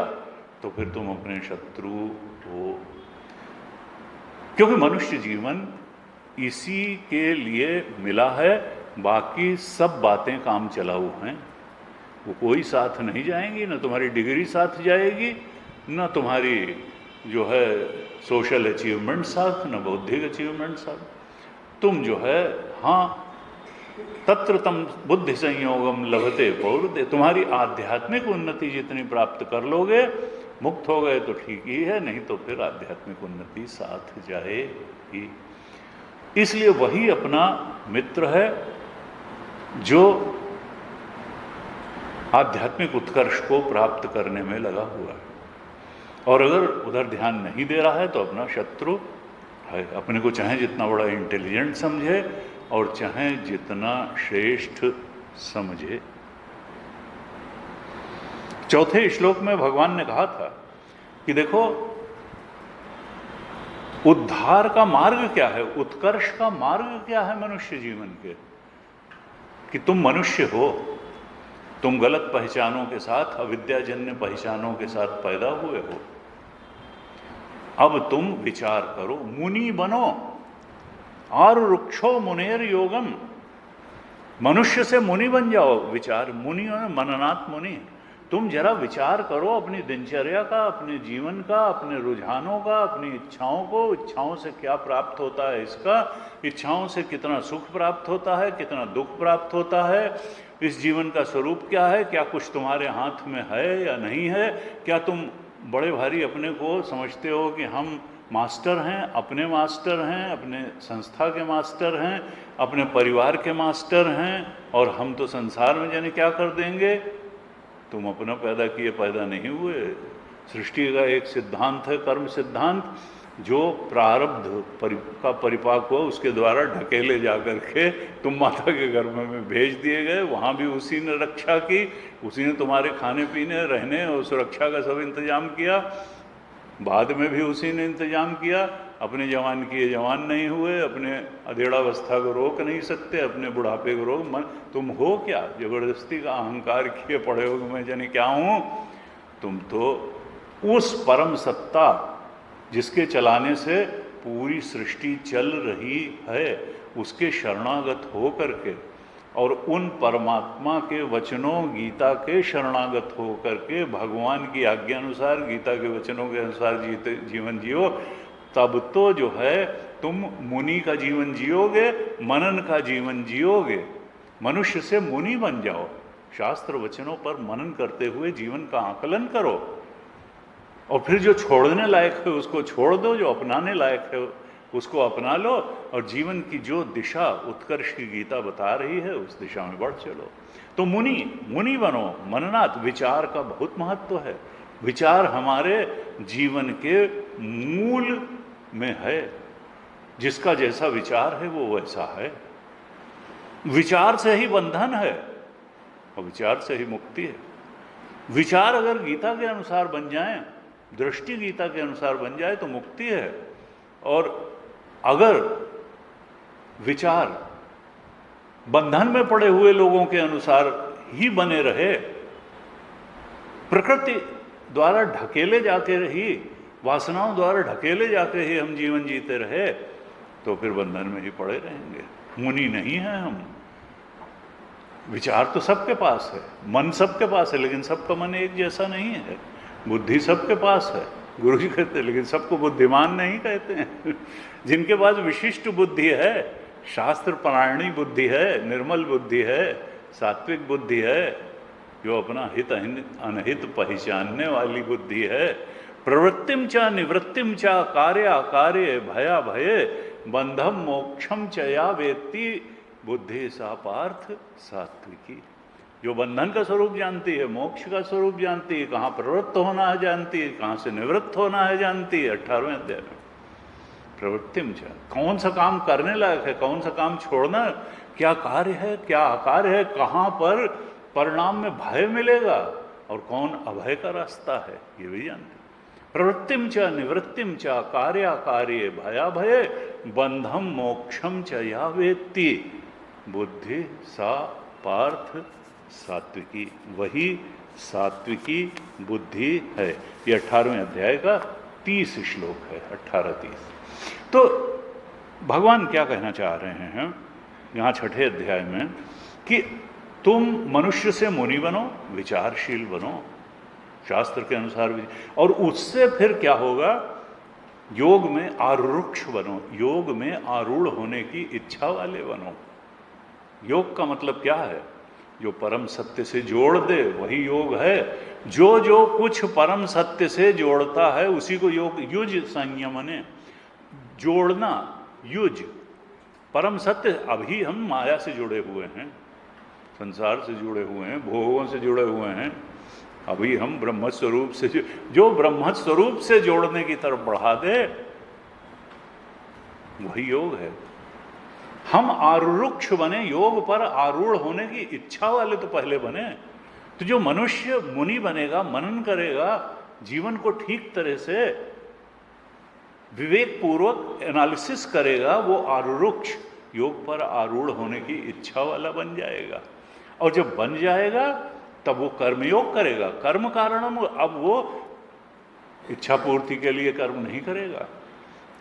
तो फिर तुम अपने शत्रु हो। क्योंकि मनुष्य जीवन इसी के लिए मिला है। बाकी सब बातें काम चलाऊ हैं, वो कोई साथ नहीं जाएंगी। ना तुम्हारी डिग्री साथ जाएगी, ना तुम्हारी जो है सोशल अचीवमेंट साथ, ना बौद्धिक अचीवमेंट साथ। तुम जो है, हाँ, तत्र तम बुद्धि संयोगम लभते पौरुते, तुम्हारी आध्यात्मिक उन्नति जितनी प्राप्त कर लोगे, मुक्त हो गए तो ठीक ही है, नहीं तो फिर आध्यात्मिक उन्नति साथ जाएगी। इसलिए वही अपना मित्र है जो आध्यात्मिक उत्कर्ष को प्राप्त करने में लगा हुआ है। और अगर उधर ध्यान नहीं दे रहा है तो अपना शत्रु है। अपने को चाहे जितना बड़ा इंटेलिजेंट समझे और चाहे जितना श्रेष्ठ समझे। चौथे श्लोक में भगवान ने कहा था कि देखो, उद्धार का मार्ग क्या है, उत्कर्ष का मार्ग क्या है मनुष्य जीवन के, कि तुम मनुष्य हो, तुम गलत पहचानों के साथ, अविद्याजन्य पहचानों के साथ पैदा हुए हो। अब तुम विचार करो, मुनि बनो। और रुक्षो मुनेर योगम, मनुष्य से मुनि बन जाओ। विचार, मुनि और मननात् मुनि। तुम जरा विचार करो अपनी दिनचर्या का, अपने जीवन का, अपने रुझानों का, अपनी इच्छाओं को, इच्छाओं से क्या प्राप्त होता है इसका, इच्छाओं से कितना सुख प्राप्त होता है, कितना दुख प्राप्त होता है, इस जीवन का स्वरूप क्या है, क्या कुछ तुम्हारे हाथ में है या नहीं है, क्या तुम बड़े भारी अपने को समझते हो कि हम मास्टर हैं, अपने मास्टर हैं, अपने संस्था के मास्टर हैं, अपने परिवार के मास्टर हैं, और हम तो संसार में जाने क्या कर देंगे। तुम अपना पैदा किए पैदा नहीं हुए। सृष्टि का एक सिद्धांत है, कर्म सिद्धांत, जो प्रारब्ध का परिपाक हुआ उसके द्वारा ढकेले जा कर के तुम माता के गर्भ में भेज दिए गए। वहाँ भी उसी ने रक्षा की, उसी ने तुम्हारे खाने पीने रहने और सुरक्षा का सब इंतजाम किया। बाद में भी उसी ने इंतजाम किया। अपने जवान किए जवान नहीं हुए, अपने अधेड़ावस्था को रोक नहीं सकते, अपने बुढ़ापे को रोक। तुम हो क्या? जबरदस्ती का अहंकार किए पड़े हो कि मैं जाने क्या हूँ। तुम तो उस परम सत्ता जिसके चलाने से पूरी सृष्टि चल रही है, उसके शरणागत हो करके और उन परमात्मा के वचनों, गीता के शरणागत हो करके भगवान की आज्ञा अनुसार, गीता के वचनों के अनुसार जीवन जियो। तब तो जो है तुम मुनि का जीवन जियोगे, मनन का जीवन जियोगे। मनुष्य से मुनि बन जाओ, शास्त्र वचनों पर मनन करते हुए जीवन का आकलन करो, और फिर जो छोड़ने लायक है उसको छोड़ दो, जो अपनाने लायक है उसको अपना लो, और जीवन की जो दिशा उत्कर्ष की गीता बता रही है उस दिशा में बढ़ चलो। तो मुनि बनो। मननात्, विचार का बहुत महत्व है। विचार हमारे जीवन के मूल में है। जिसका जैसा विचार है वो वैसा है। विचार से ही बंधन है और विचार से ही मुक्ति है। विचार अगर गीता के अनुसार बन जाए, दृष्टि गीता के अनुसार बन जाए तो मुक्ति है। और अगर विचार बंधन में पड़े हुए लोगों के अनुसार ही बने रहे, प्रकृति द्वारा ढकेले जाके रही, वासनाओं द्वारा ढकेले जाके ही हम जीवन जीते रहे, तो फिर बंधन में ही पड़े रहेंगे। मुनि नहीं है हम। विचार तो सबके पास है, मन सबके पास है, लेकिन सबका मन एक जैसा नहीं है। बुद्धि सबके पास है, गुरु जी कहते हैं, लेकिन सबको बुद्धिमान नहीं कहते हैं। जिनके पास विशिष्ट बुद्धि है, शास्त्र परायणी बुद्धि है, निर्मल बुद्धि है, सात्विक बुद्धि है, जो अपना हित अनहित पहचानने वाली बुद्धि है, प्रवृत्तिम च निवृत्तिम च कार्य अकार्य भया भये बंधम मोक्षम च या वेत्ति बुद्धि सा पार्थ सात्विकी। जो बंधन का स्वरूप जानती है, मोक्ष का स्वरूप जानती है, कहाँ प्रवृत्त होना है जानती है, कहाँ से निवृत्त होना है जानती है। 18वें अध्याय में प्रवृत्तिम च, कौन सा काम करने लायक है, कौन सा काम छोड़ना, क्या कार्य है, क्या अकार्य है, कहाँ पर परिणाम में भय मिलेगा और कौन अभय का रास्ता है, ये भी जानती है। प्रवृत्तिम च निवृत्तिम च कार्याकार्ये भया भये बंधम मोक्षम च या वेत्ति बुद्धि सा पार्थ सात्विकी। वही सात्विकी बुद्धि है। ये 18वें अध्याय का 30 श्लोक है, 18-30। तो भगवान क्या कहना चाह रहे हैं यहाँ 6ठे अध्याय में कि तुम मनुष्य से मुनि बनो, विचारशील बनो, शास्त्र के अनुसार भी, और उससे फिर क्या होगा, योग में आरूढ़ बनो, योग में आरूढ़ होने की इच्छा वाले बनो। योग का मतलब क्या है? जो परम सत्य से जोड़ दे वही योग है। जो जो कुछ परम सत्य से जोड़ता है उसी को योग, युज संयमने, जोड़ना, युज परम सत्य। अभी हम माया से जुड़े हुए हैं, संसार से जुड़े हुए हैं, भोगों से जुड़े हुए हैं। अभी हम ब्रह्म स्वरूप से, जो ब्रह्म स्वरूप से जोड़ने की तरफ बढ़ा दे वही योग है। हम आरूढ़ बने, योग पर आरूढ़ होने की इच्छा वाले तो पहले बने। तो जो मनुष्य मुनि बनेगा, मनन करेगा, जीवन को ठीक तरह से विवेक पूर्वक एनालिसिस करेगा, वो आरूढ़, योग पर आरूढ़ होने की इच्छा वाला बन जाएगा। और जब बन जाएगा तब वो कर्मयोग करेगा। कर्म कारणम, अब वो इच्छा पूर्ति के लिए कर्म नहीं करेगा,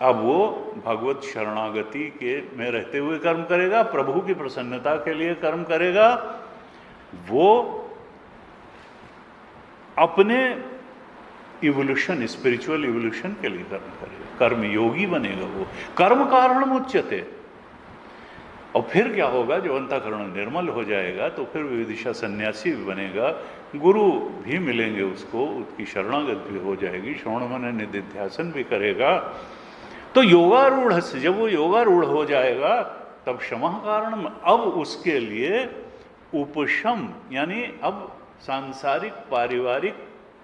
अब वो भगवत शरणागति के में रहते हुए कर्म करेगा, प्रभु की प्रसन्नता के लिए कर्म करेगा। वो अपने इवोल्यूशन, स्पिरिचुअल इवोल्यूशन के लिए कर्म करेगा, कर्मयोगी बनेगा। वो कर्म कारणम उच्यते। और फिर क्या होगा, जो अंतःकरण निर्मल हो जाएगा तो फिर विदिशा सन्यासी भी बनेगा, गुरु भी मिलेंगे उसको, उसकी शरणागत भी हो जाएगी, श्रवण मनन निधिध्यासन भी करेगा। तो योगारूढ़ से, जब वो योगारूढ़ हो जाएगा तब क्षमा कारण, अब उसके लिए उपशम यानी अब सांसारिक पारिवारिक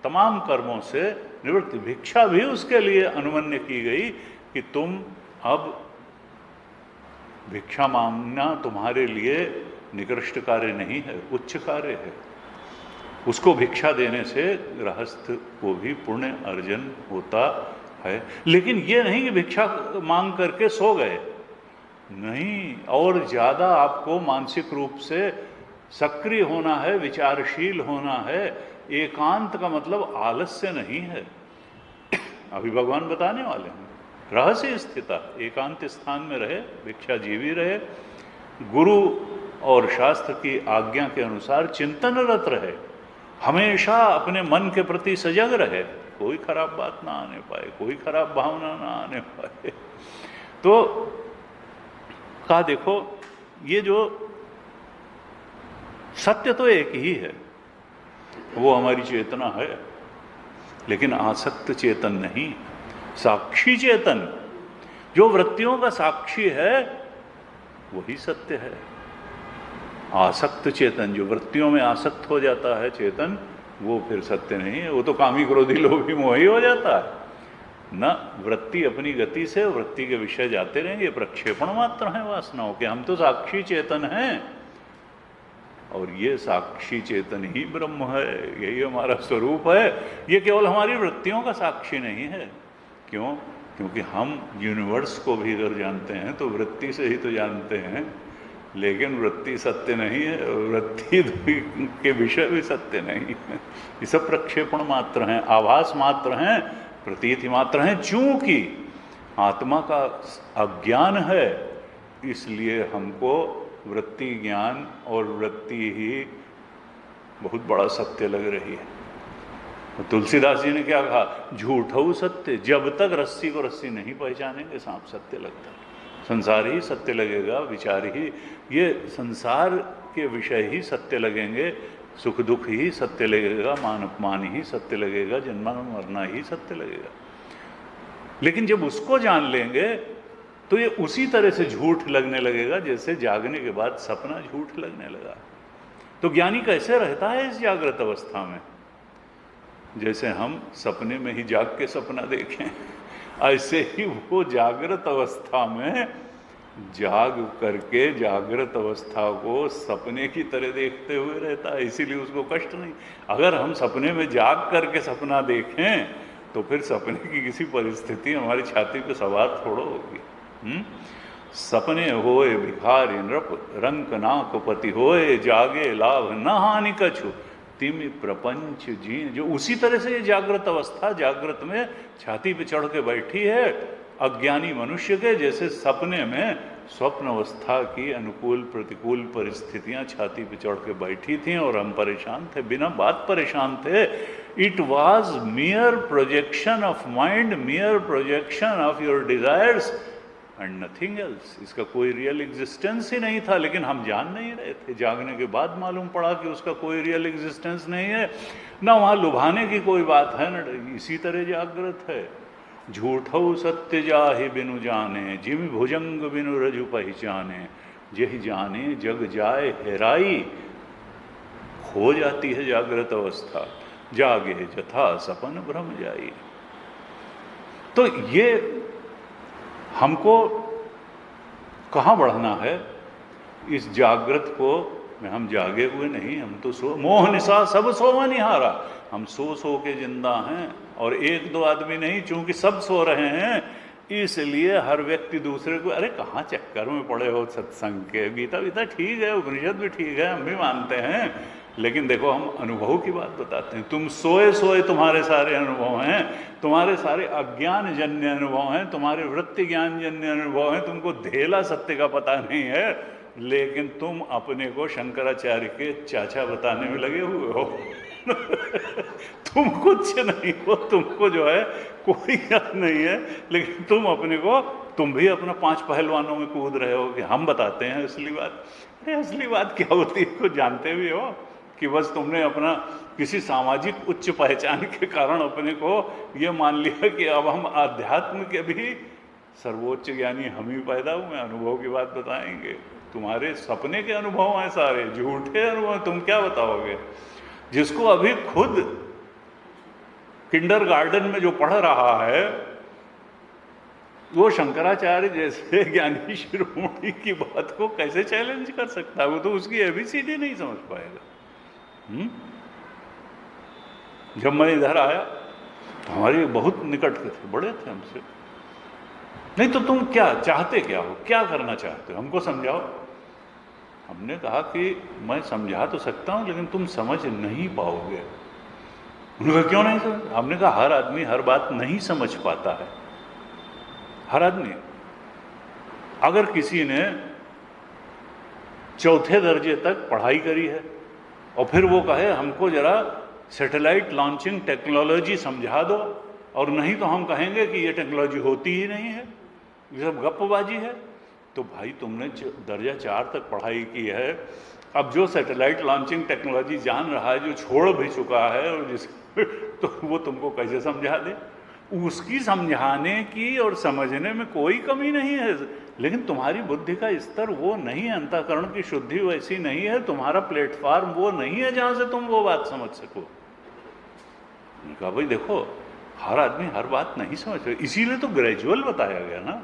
तमाम कर्मों से निवृत्ति, भिक्षा भी उसके लिए अनुमन्य की गई कि तुम अब भिक्षा मांगना तुम्हारे लिए निकृष्ट कार्य नहीं है, उच्च कार्य है। उसको भिक्षा देने से गृहस्थ को भी पुण्य अर्जन होता है। लेकिन ये नहीं कि भिक्षा मांग करके सो गए, नहीं, और ज़्यादा आपको मानसिक रूप से सक्रिय होना है, विचारशील होना है। एकांत का मतलब आलस्य नहीं है, अभी भगवान बताने वाले हैं। रहस्य स्थिता, एकांत स्थान में रहे, भिक्षा जीवी रहे, गुरु और शास्त्र की आज्ञा के अनुसार चिंतनरत रहे, हमेशा अपने मन के प्रति सजग रहे, कोई खराब बात ना आने पाए, कोई खराब भावना ना आने पाए। तो कहा देखो, ये जो सत्य तो एक ही है, वो हमारी चेतना है, लेकिन आसक्त चेतन नहीं, साक्षी चेतन, जो वृत्तियों का साक्षी है वही सत्य है। आसक्त चेतन, जो वृत्तियों में आसक्त हो जाता है चेतन, वो फिर सत्य नहीं है, वो तो कामी क्रोधी लोभी मोही हो जाता है। न वृत्ति अपनी गति से वृत्ति के विषय जाते रहेंगे, प्रक्षेपण मात्र हैं वासनाओं के। हम तो साक्षी चेतन हैं, और ये साक्षी चेतन ही ब्रह्म है, यही हमारा स्वरूप है। ये केवल हमारी वृत्तियों का साक्षी नहीं है। क्यों? क्योंकि हम यूनिवर्स को भी अगर जानते हैं तो वृत्ति से ही तो जानते हैं, लेकिन वृत्ति सत्य नहीं है, वृत्ति के विषय भी सत्य नहीं है। ये सब प्रक्षेपण मात्र हैं, आभास मात्र हैं, प्रतीति मात्र हैं। चूंकि आत्मा का अज्ञान है, इसलिए हमको वृत्ति ज्ञान और वृत्ति ही बहुत बड़ा सत्य लग रही है। तो तुलसीदास जी ने क्या कहा? झूठऊ सत्य, जब तक रस्सी को रस्सी नहीं पहचानेंगे सांप सत्य लगता है। संसार ही सत्य लगेगा, विचार ही, ये संसार के विषय ही सत्य लगेंगे, सुख दुख ही सत्य लगेगा, मान अपमान ही सत्य लगेगा, जन्म मरना ही सत्य लगेगा। लेकिन जब उसको जान लेंगे तो ये उसी तरह से झूठ लगने लगेगा जैसे जागने के बाद सपना झूठ लगने लगा। तो ज्ञानी कैसे रहता है इस जागृत अवस्था में? जैसे हम सपने में ही जाग के सपना देखें, ऐसे ही वो जागृत अवस्था में जाग करके जागृत अवस्था को सपने की तरह देखते हुए रहता है, इसीलिए उसको कष्ट नहीं। अगर हम सपने में जाग करके सपना देखें तो फिर सपने की किसी परिस्थिति हमारी छाती पे सवार थोड़ा होगी। सपने होए भिखारी नृप, रंक नाक पति होए, जागे लाभ न हानि कछु, तिमि प्रपंच जी। जो उसी तरह से ये जागृत अवस्था, जागृत में छाती पे चढ़ के बैठी है अज्ञानी मनुष्य के, जैसे सपने में स्वप्न अवस्था की अनुकूल प्रतिकूल परिस्थितियां छाती पे चढ़ के बैठी थीं और हम परेशान थे, बिना बात परेशान थे। It was मियर projection of mind, मियर projection of your desires and nothing else. इसका कोई रियल एग्जिस्टेंस ही नहीं था, लेकिन हम जान नहीं रहे थे। जागने के बाद मालूम पड़ा कि उसका कोई रियल एग्जिस्टेंस नहीं है, ना वहाँ लुभाने की कोई बात है, न इसी तरह जागृत है। झूठऊ सत्य जाहि बिनु जाने, जिम भुजंग बिनु रजु पहचाने, जहि जाने जग जाए हेराई। खो जाती है जागृत अवस्था, जागे जथा सपन भ्रम जाई। तो ये हमको कहाँ बढ़ना है? इस जागृत को में हम जागे हुए नहीं, हम तो सो, मोह निशा सब सोवा निहारा। हम सो के जिंदा हैं, और एक दो आदमी नहीं, चूंकि सब सो रहे हैं इसलिए हर व्यक्ति दूसरे को, अरे कहाँ चक्कर में पड़े हो सत्संग के, गीता वीता ठीक है, उपनिषद भी ठीक है, हम भी मानते हैं, लेकिन देखो हम अनुभव की बात बताते हैं। तुम सोए सोए तुम्हारे सारे अनुभव हैं, तुम्हारे सारे अज्ञान जन्य अनुभव हैं, तुम्हारे वृत्ति ज्ञान जन्य अनुभव हैं, तुमको धेला सत्य का पता नहीं है, लेकिन तुम अपने को शंकराचार्य के चाचा बताने में लगे हुए हो। तुम कुछ नहीं हो, तुमको जो है कोई ज्ञान नहीं है, लेकिन तुम अपने को, तुम भी अपना 5 पहलवानों में कूद रहे हो कि हम बताते हैं असली बात। असली बात क्या होती है को जानते भी हो कि बस तुमने अपना किसी सामाजिक उच्च पहचान के कारण अपने को ये मान लिया कि अब हम आध्यात्म के भी सर्वोच्च ज्ञानी हम ही पैदा हुए, अनुभव की बात बताएंगे। तुम्हारे सपने के अनुभव हैं सारे, झूठे अनुभव, तुम क्या बताओगे? जिसको अभी खुद किंडरगार्टन में जो पढ़ रहा है वो शंकराचार्य जैसे ज्ञानी शिरोमणि की बात को कैसे चैलेंज कर सकता है? वो तो उसकी एबीसीडी नहीं समझ पाएगा। जब मैं इधर आया, हमारे बहुत निकट के थे, बड़े थे हमसे, नहीं तो तुम क्या चाहते, क्या हो, क्या करना चाहते हो, हमको समझाओ। हमने कहा कि मैं समझा तो सकता हूं लेकिन तुम समझ नहीं पाओगे। उन्होंने कहा क्यों नहीं समझ? हमने कहा हर आदमी हर बात नहीं समझ पाता है। हर आदमी, अगर किसी ने चौथे दर्जे तक पढ़ाई करी है और फिर वो कहे हमको जरा सैटेलाइट लॉन्चिंग टेक्नोलॉजी समझा दो, और नहीं तो हम कहेंगे कि ये टेक्नोलॉजी होती ही नहीं है, ये सब गप्पबाजी है, तो भाई तुमने दर्जा 4 तक पढ़ाई की है, अब जो सैटेलाइट लॉन्चिंग टेक्नोलॉजी जान रहा है, जो छोड़ भी चुका है, और जिस तो वो तुमको कैसे समझा दे? उसकी समझाने की और समझने में कोई कमी नहीं है, लेकिन तुम्हारी बुद्धि का स्तर वो नहीं है, अंतःकरण की शुद्धि वैसी नहीं है, तुम्हारा प्लेटफॉर्म वो नहीं है जहां से तुम वो बात समझ सको। कहा भाई देखो, हर आदमी हर बात नहीं समझ रहे, इसीलिए तो ग्रेजुअल बताया गया ना।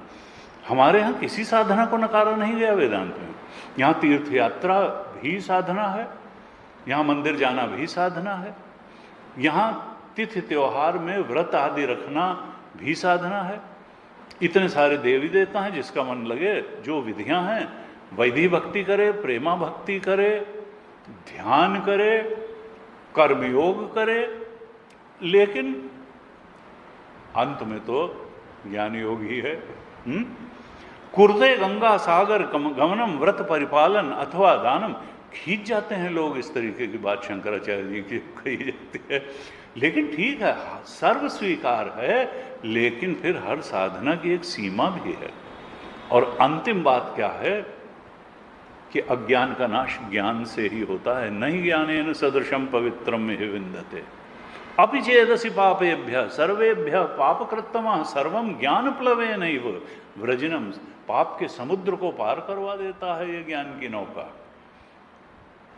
हमारे यहाँ किसी साधना को नकारा नहीं गया वेदांत में। यहाँ तीर्थ यात्रा भी साधना है, यहाँ मंदिर जाना भी साधना है, यहाँ तिथि त्योहार में व्रत आदि रखना भी साधना है। इतने सारे देवी देवता हैं, जिसका मन लगे, जो विधियां हैं, वैदिक भक्ति करे, प्रेमा भक्ति करे, ध्यान करे, कर्मयोग करे, लेकिन अंत में तो ज्ञान योग ही है। कुर्ते गंगा सागर गमनम व्रत परिपालन अथवा दानम। खींच जाते हैं लोग, इस तरीके की बात शंकराचार्य जी की कही जाती है, लेकिन ठीक है, सर्व स्वीकार है, लेकिन फिर हर साधना की एक सीमा भी है। और अंतिम बात क्या है कि अज्ञान का नाश ज्ञान से ही होता है। नहीं ज्ञानेन सदृशम पवित्रम में विंदते अपि चेदसि पापेभ्य सर्वेभ्य पापकृत्तमः सर्वम ज्ञान प्लवेनैव व्रजिनम। पाप के समुद्र को पार करवा देता है ये ज्ञान की नौका।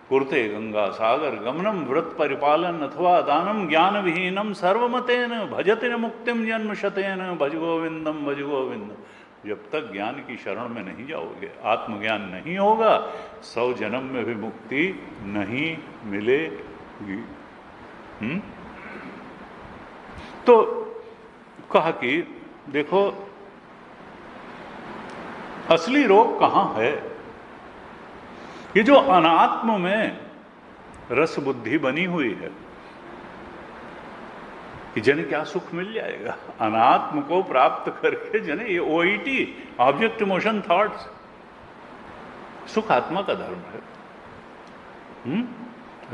कुर्ते गंगा सागर गमनम व्रत परिपालन अथवा दानम ज्ञान विहीनम सर्वमतेन भजते न मुक्तिम जन्म शतेन भज गोविंदम भज गोविंदम। जब तक ज्ञान की शरण में नहीं जाओगे, आत्मज्ञान नहीं होगा, 100 जन्म में भी मुक्ति नहीं मिलेगी। तो कहा कि देखो, असली रोग कहां है? ये जो अनात्म में रस बुद्धि बनी हुई है कि जने क्या सुख मिल जाएगा, अनात्म को प्राप्त करके जने, ये ओईटी ऑब्जेक्ट इमोशन थॉट्स, सुख आत्मा का धर्म है।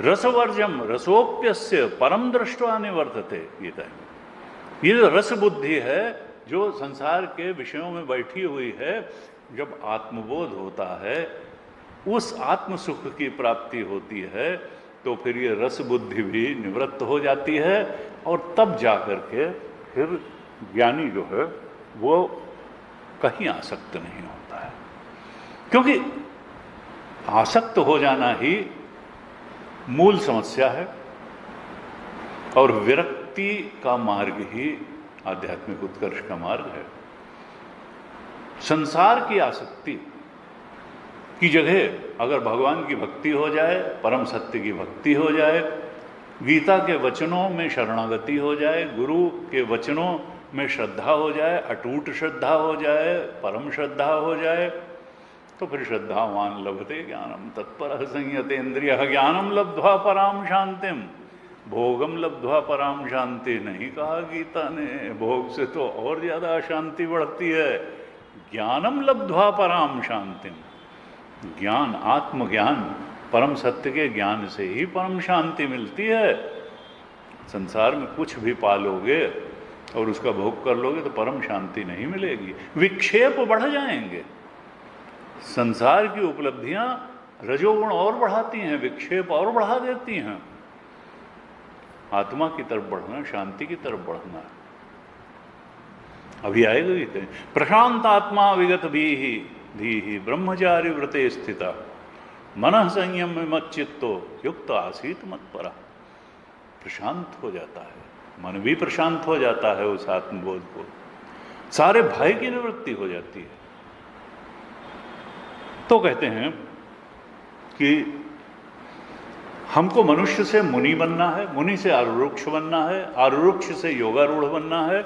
रसवर्जम रसोप्यस्य परम दृष्टवा निवर्तते। ये जो रस बुद्धि है जो संसार के विषयों में बैठी हुई है, जब आत्मबोध होता है, उस आत्म सुख की प्राप्ति होती है, तो फिर ये रस बुद्धि भी निवृत्त हो जाती है, और तब जाकर के फिर ज्ञानी जो है वो कहीं आसक्त नहीं होता है, क्योंकि आसक्त हो जाना ही मूल समस्या है, और विरक्ति का मार्ग ही आध्यात्मिक उत्कर्ष का मार्ग है। संसार की आसक्ति की जगह अगर भगवान की भक्ति हो जाए, परम सत्य की भक्ति हो जाए, गीता के वचनों में शरणागति हो जाए, गुरु के वचनों में श्रद्धा हो जाए, अटूट श्रद्धा हो जाए, परम श्रद्धा हो जाए, तो फिर श्रद्धावान लभते ज्ञानम तत्पर संयतेन्द्रिय ज्ञानम लब्ध्वा पराम शांतिम भोगम लब्ध्वा पराम शांति। नहीं कहा गीता ने, भोग से तो और ज्यादा अशांति बढ़ती है। ज्ञानम लब्ध्वा पराम शांतिम, ज्ञान, आत्मज्ञान, परम सत्य के ज्ञान से ही परम शांति मिलती है। संसार में कुछ भी पालोगे और उसका भोग कर लोगे तो परम शांति नहीं मिलेगी, विक्षेप बढ़ जाएंगे। संसार की उपलब्धियां रजोगुण और बढ़ाती हैं, विक्षेप और बढ़ा देती हैं। आत्मा की तरफ बढ़ना, शांति की तरफ बढ़ना, अभी आएगा भी कहीं। प्रशांत आत्मा विगत भी धी ब्रह्मचारी व्रते स्थिता मन संयम मच्चित्तो युक्त आसीत मत परा। प्रशांत हो जाता है, मन भी प्रशांत हो जाता है उस आत्मबोध को, सारे भय की निवृत्ति हो जाती है। तो कहते हैं कि हमको मनुष्य से मुनि बनना है, मुनि से आरुरुक्ष बनना है, आरुरुक्ष से योगारूढ़ बनना है,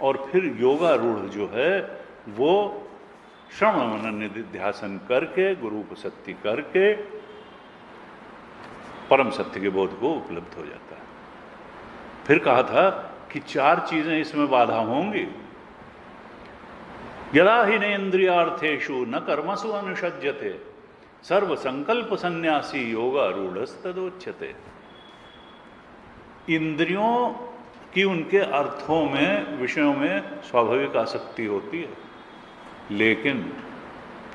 और फिर योगारूढ़ जो है वो श्रवण मनन निधिध्यासन करके गुरु उपसत्ति करके परम सत्य के बोध को उपलब्ध हो जाता है। फिर कहा था कि 4 चीजें इसमें बाधा होंगी। यदा हि नेन्द्रियार्थेषु न कर्मसु अनुषज्यते सर्व संकल्प सन्यासी योगारूढ़स्तदोच्यते। इंद्रियों की उनके अर्थों में, विषयों में स्वाभाविक आसक्ति होती है, लेकिन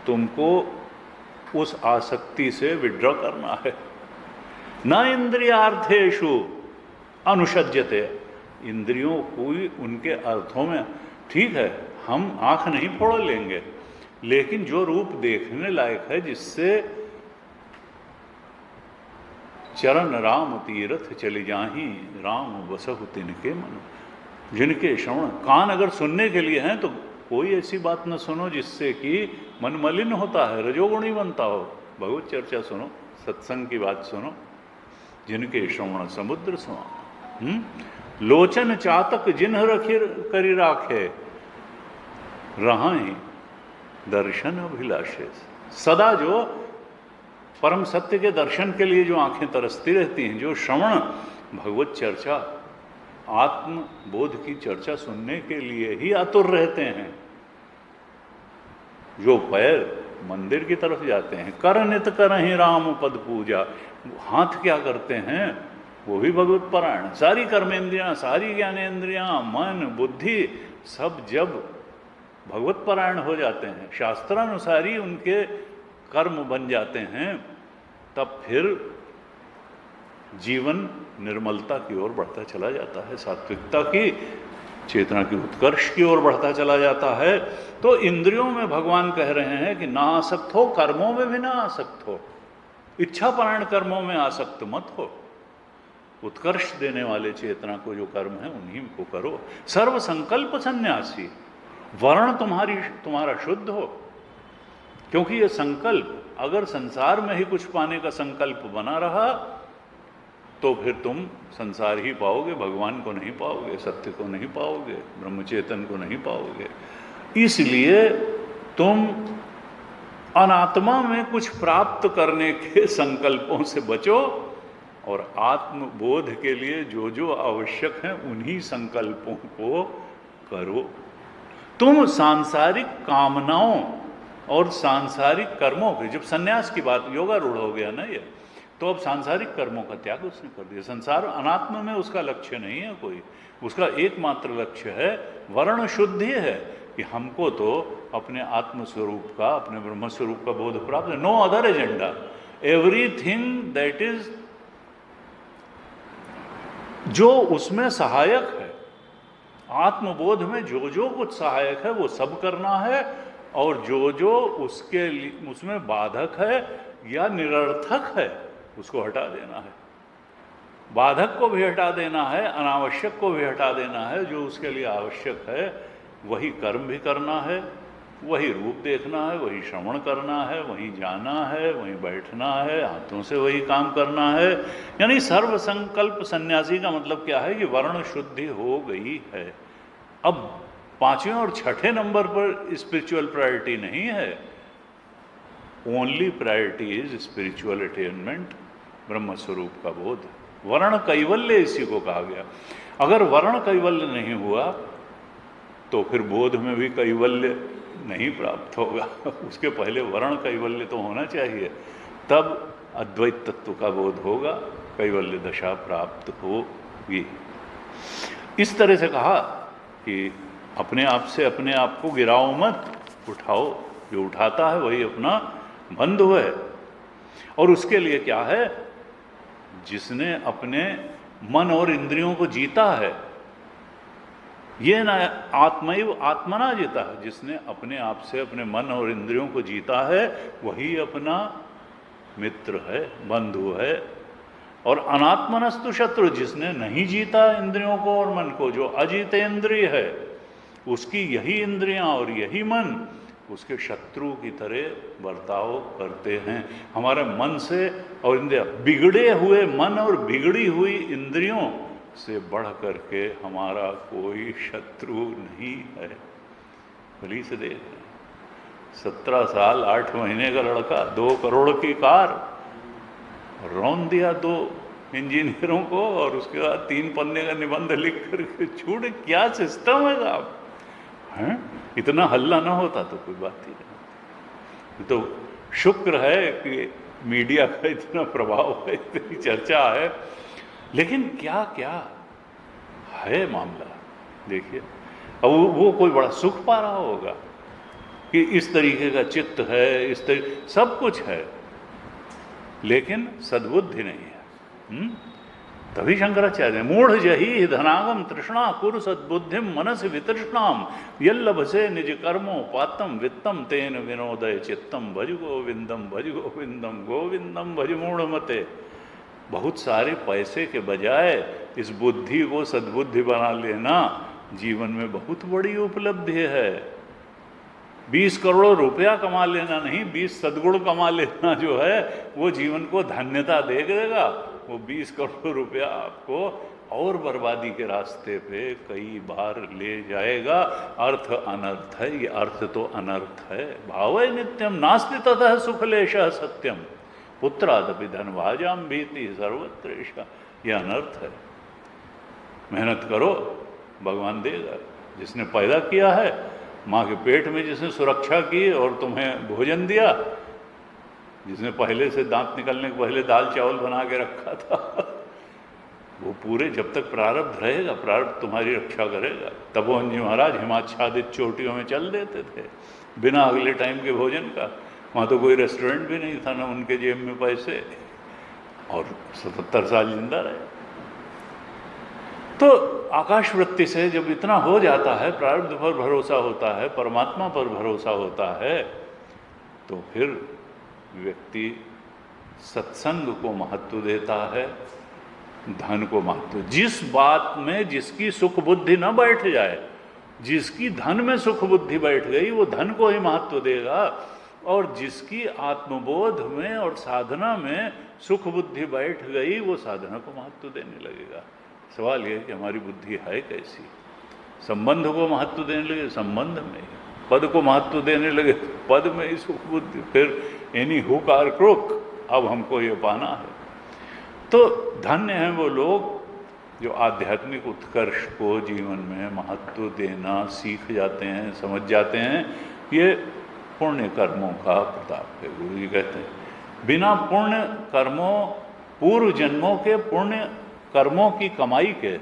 तुमको उस आसक्ति से विड्रॉ करना है। न इंद्रियार्थेषु अनुषज्यते, इंद्रियों को उनके अर्थों में, ठीक है हम आंख नहीं फोड़ लेंगे, लेकिन जो रूप देखने लायक है, जिससे चरण राम तीरथ चली जाही राम बसहु तिनके मन, जिनके श्रवण कान अगर सुनने के लिए हैं तो कोई ऐसी बात न सुनो जिससे कि मन मलिन होता है, रजोगुणी बनता हो। भगवत चर्चा सुनो, सत्संग की बात सुनो, जिनके श्रवण समुद्र समान। लोचन चातक जिन्ह रखिर करी राखे रहाई दर्शन अभिलाषे। सदा जो परम सत्य के दर्शन के लिए जो आंखें तरसती रहती हैं, जो श्रवण भगवत चर्चा आत्मबोध की चर्चा सुनने के लिए ही आतुर रहते हैं, जो पैर मंदिर की तरफ जाते हैं, कर नित करहि राम पद पूजा, हाथ क्या करते हैं वो भी भगवत परायण, सारी कर्मेंद्रियां, सारी ज्ञानेन्द्रियां, मन बुद्धि सब जब भगवत परायण हो जाते हैं, शास्त्रानुसारी उनके कर्म बन जाते हैं, तब फिर जीवन निर्मलता की ओर बढ़ता चला जाता है, सात्विकता की, चेतना की उत्कर्ष की ओर बढ़ता चला जाता है। तो इंद्रियों में भगवान कह रहे हैं कि ना आसक्त हो, कर्मों में भी ना आसक्त हो, इच्छापरायण कर्मों में आसक्त मत हो, उत्कर्ष देने वाले चेतना को जो कर्म है उन्हीं को करो। सर्व संकल्प सन्यासी, वर्ण तुम्हारा शुद्ध हो, क्योंकि ये संकल्प अगर संसार में ही कुछ पाने का संकल्प बना रहा तो फिर तुम संसार ही पाओगे, भगवान को नहीं पाओगे, सत्य को नहीं पाओगे, ब्रह्मचेतन को नहीं पाओगे। इसलिए तुम अनात्मा में कुछ प्राप्त करने के संकल्पों से बचो और आत्मबोध के लिए जो जो आवश्यक है उन्हीं संकल्पों को करो। तुम सांसारिक कामनाओं और सांसारिक कर्मों के, जब सन्यास की बात, योगारूढ़ हो गया ना ये, तो अब सांसारिक कर्मों का त्याग उसने कर दिया। संसार अनात्म में उसका लक्ष्य नहीं है कोई, उसका एकमात्र लक्ष्य है वर्ण शुद्धि है कि हमको तो अपने आत्म स्वरूप का, अपने ब्रह्म स्वरूप का बोध प्राप्त है। No other agenda, everything that is जो उसमें सहायक है, आत्मबोध में जो जो कुछ सहायक है वो सब करना है, और जो जो उसके उसमें बाधक है या निरर्थक है उसको हटा देना है। बाधक को भी हटा देना है, अनावश्यक को भी हटा देना है, जो उसके लिए आवश्यक है वही कर्म भी करना है, वही रूप देखना है, वही श्रवण करना है, वही जाना है, वही बैठना है, हाथों से वही काम करना है। यानी सर्व संकल्प सन्यासी का मतलब क्या है कि वर्ण शुद्धि हो गई है। अब 5वें और 6ठे नंबर पर स्पिरिचुअल प्रायोरिटी नहीं है, only priority is spiritual attainment, ब्रह्म स्वरूप का बोध। वर्ण कैवल्य इसी को कहा गया। अगर वर्ण कैवल्य नहीं हुआ तो फिर बोध में भी कैवल्य नहीं प्राप्त होगा, उसके पहले वर्ण कैवल्य तो होना चाहिए, तब अद्वैत तत्व का बोध होगा, कैवल्य दशा प्राप्त होगी। इस तरह से कहा कि अपने आप से अपने आप को गिराओ मत, उठाओ, जो उठाता है वही अपना बंधु है। और उसके लिए क्या है, जिसने अपने मन और इंद्रियों को जीता है, ये न आत्मैव आत्मना जीता है, जिसने अपने आप से अपने मन और इंद्रियों को जीता है वही अपना मित्र है, बंधु है। और अनात्मनस्तु शत्रु, जिसने नहीं जीता इंद्रियों को और मन को, जो अजीतेंद्रिय है, उसकी यही इंद्रियां और यही मन उसके शत्रु की तरह बर्ताव करते हैं। हमारे मन से और इंद्रिया, बिगड़े हुए मन और बिगड़ी हुई इंद्रियों से बढ़ करके हमारा कोई शत्रु नहीं है। भली से देख, 17 साल 8 महीने का लड़का 2 करोड़ की कार, रौन दिया 2 इंजीनियरों को और उसके बाद 3 पन्ने का निबंध लिख करके छूट। क्या सिस्टम है आप हैं? इतना हल्ला ना होता तो कोई बात ही नहीं। तो शुक्र है कि मीडिया का इतना प्रभाव है, इतनी चर्चा है। लेकिन क्या क्या है मामला देखिए। अब वो कोई बड़ा सुख पा रहा होगा कि इस तरीके का चित्त है, इस तरीके सब कुछ है, लेकिन सद्बुद्धि नहीं है। तभी शंकराचार्य मूढ़ जही धनागम तृष्णा कुरु सद्बुद्धिम मनस वितृष्णाम यल्लभसे निज कर्मो पातम वित्तम तेन विनोदय चित्तम भज गोविंदम भज गोविंदम गोविंदम भज मूढ़ मते। बहुत सारे पैसे के बजाय इस बुद्धि को सद्बुद्धि बना लेना जीवन में बहुत बड़ी उपलब्धि है। 20 करोड़ रुपया कमा लेना नहीं, 20 सद्गुण कमा लेना जो है वो जीवन को धन्यता दे देगा। वो 20 करोड़ रुपया आपको और बर्बादी के रास्ते पे कई बार ले जाएगा। अर्थ अनर्थ है, ये अर्थ तो अनर्थ है। भावै नित्यम नास्ति ततः सुखलेशः सत्यम पुत्रादपि धनभाजाम भीति सर्वत्रेषा। ये अनर्थ है। मेहनत करो, भगवान देगा। जिसने पैदा किया है, माँ के पेट में जिसने सुरक्षा की और तुम्हें भोजन दिया, जिसने पहले से दांत निकलने के पहले दाल चावल बना के रखा था, वो पूरे जब तक प्रारब्ध रहेगा, प्रारब्ध तुम्हारी रक्षा करेगा। तपोवन जी महाराज हिमाच्छादित चोटियों में चल देते थे बिना अगले टाइम के भोजन का। वहाँ तो कोई रेस्टोरेंट भी नहीं था, ना उनके जेब में पैसे, और 77 साल जिंदा रहे। तो आकाश वृत्ति से जब इतना हो जाता है, प्रारब्ध पर भरोसा होता है, परमात्मा पर भरोसा होता है, तो फिर व्यक्ति सत्संग को महत्व देता है, धन को महत्व। जिस बात में जिसकी सुख बुद्धि न बैठ जाए, जिसकी धन में सुख बुद्धि बैठ गई वो धन को ही महत्व देगा, और जिसकी आत्मबोध में और साधना में सुख बुद्धि बैठ गई वो साधना को महत्व देने लगेगा। सवाल ये है कि हमारी बुद्धि है कैसी। संबंध को महत्व देने लगे संबंध में, पद को महत्व देने लगे पद में ही सुख बुद्धि, फिर एनी हुक आर क्रुक, अब हमको ये पाना है। तो धन्य हैं वो लोग जो आध्यात्मिक उत्कर्ष को जीवन में महत्व देना सीख जाते हैं, समझ जाते हैं। ये पुण्य कर्मों का प्रताप है। गुरु जी कहते हैं बिना पुण्य कर्मों, पूर्व जन्मों के पुण्य कर्मों की कमाई के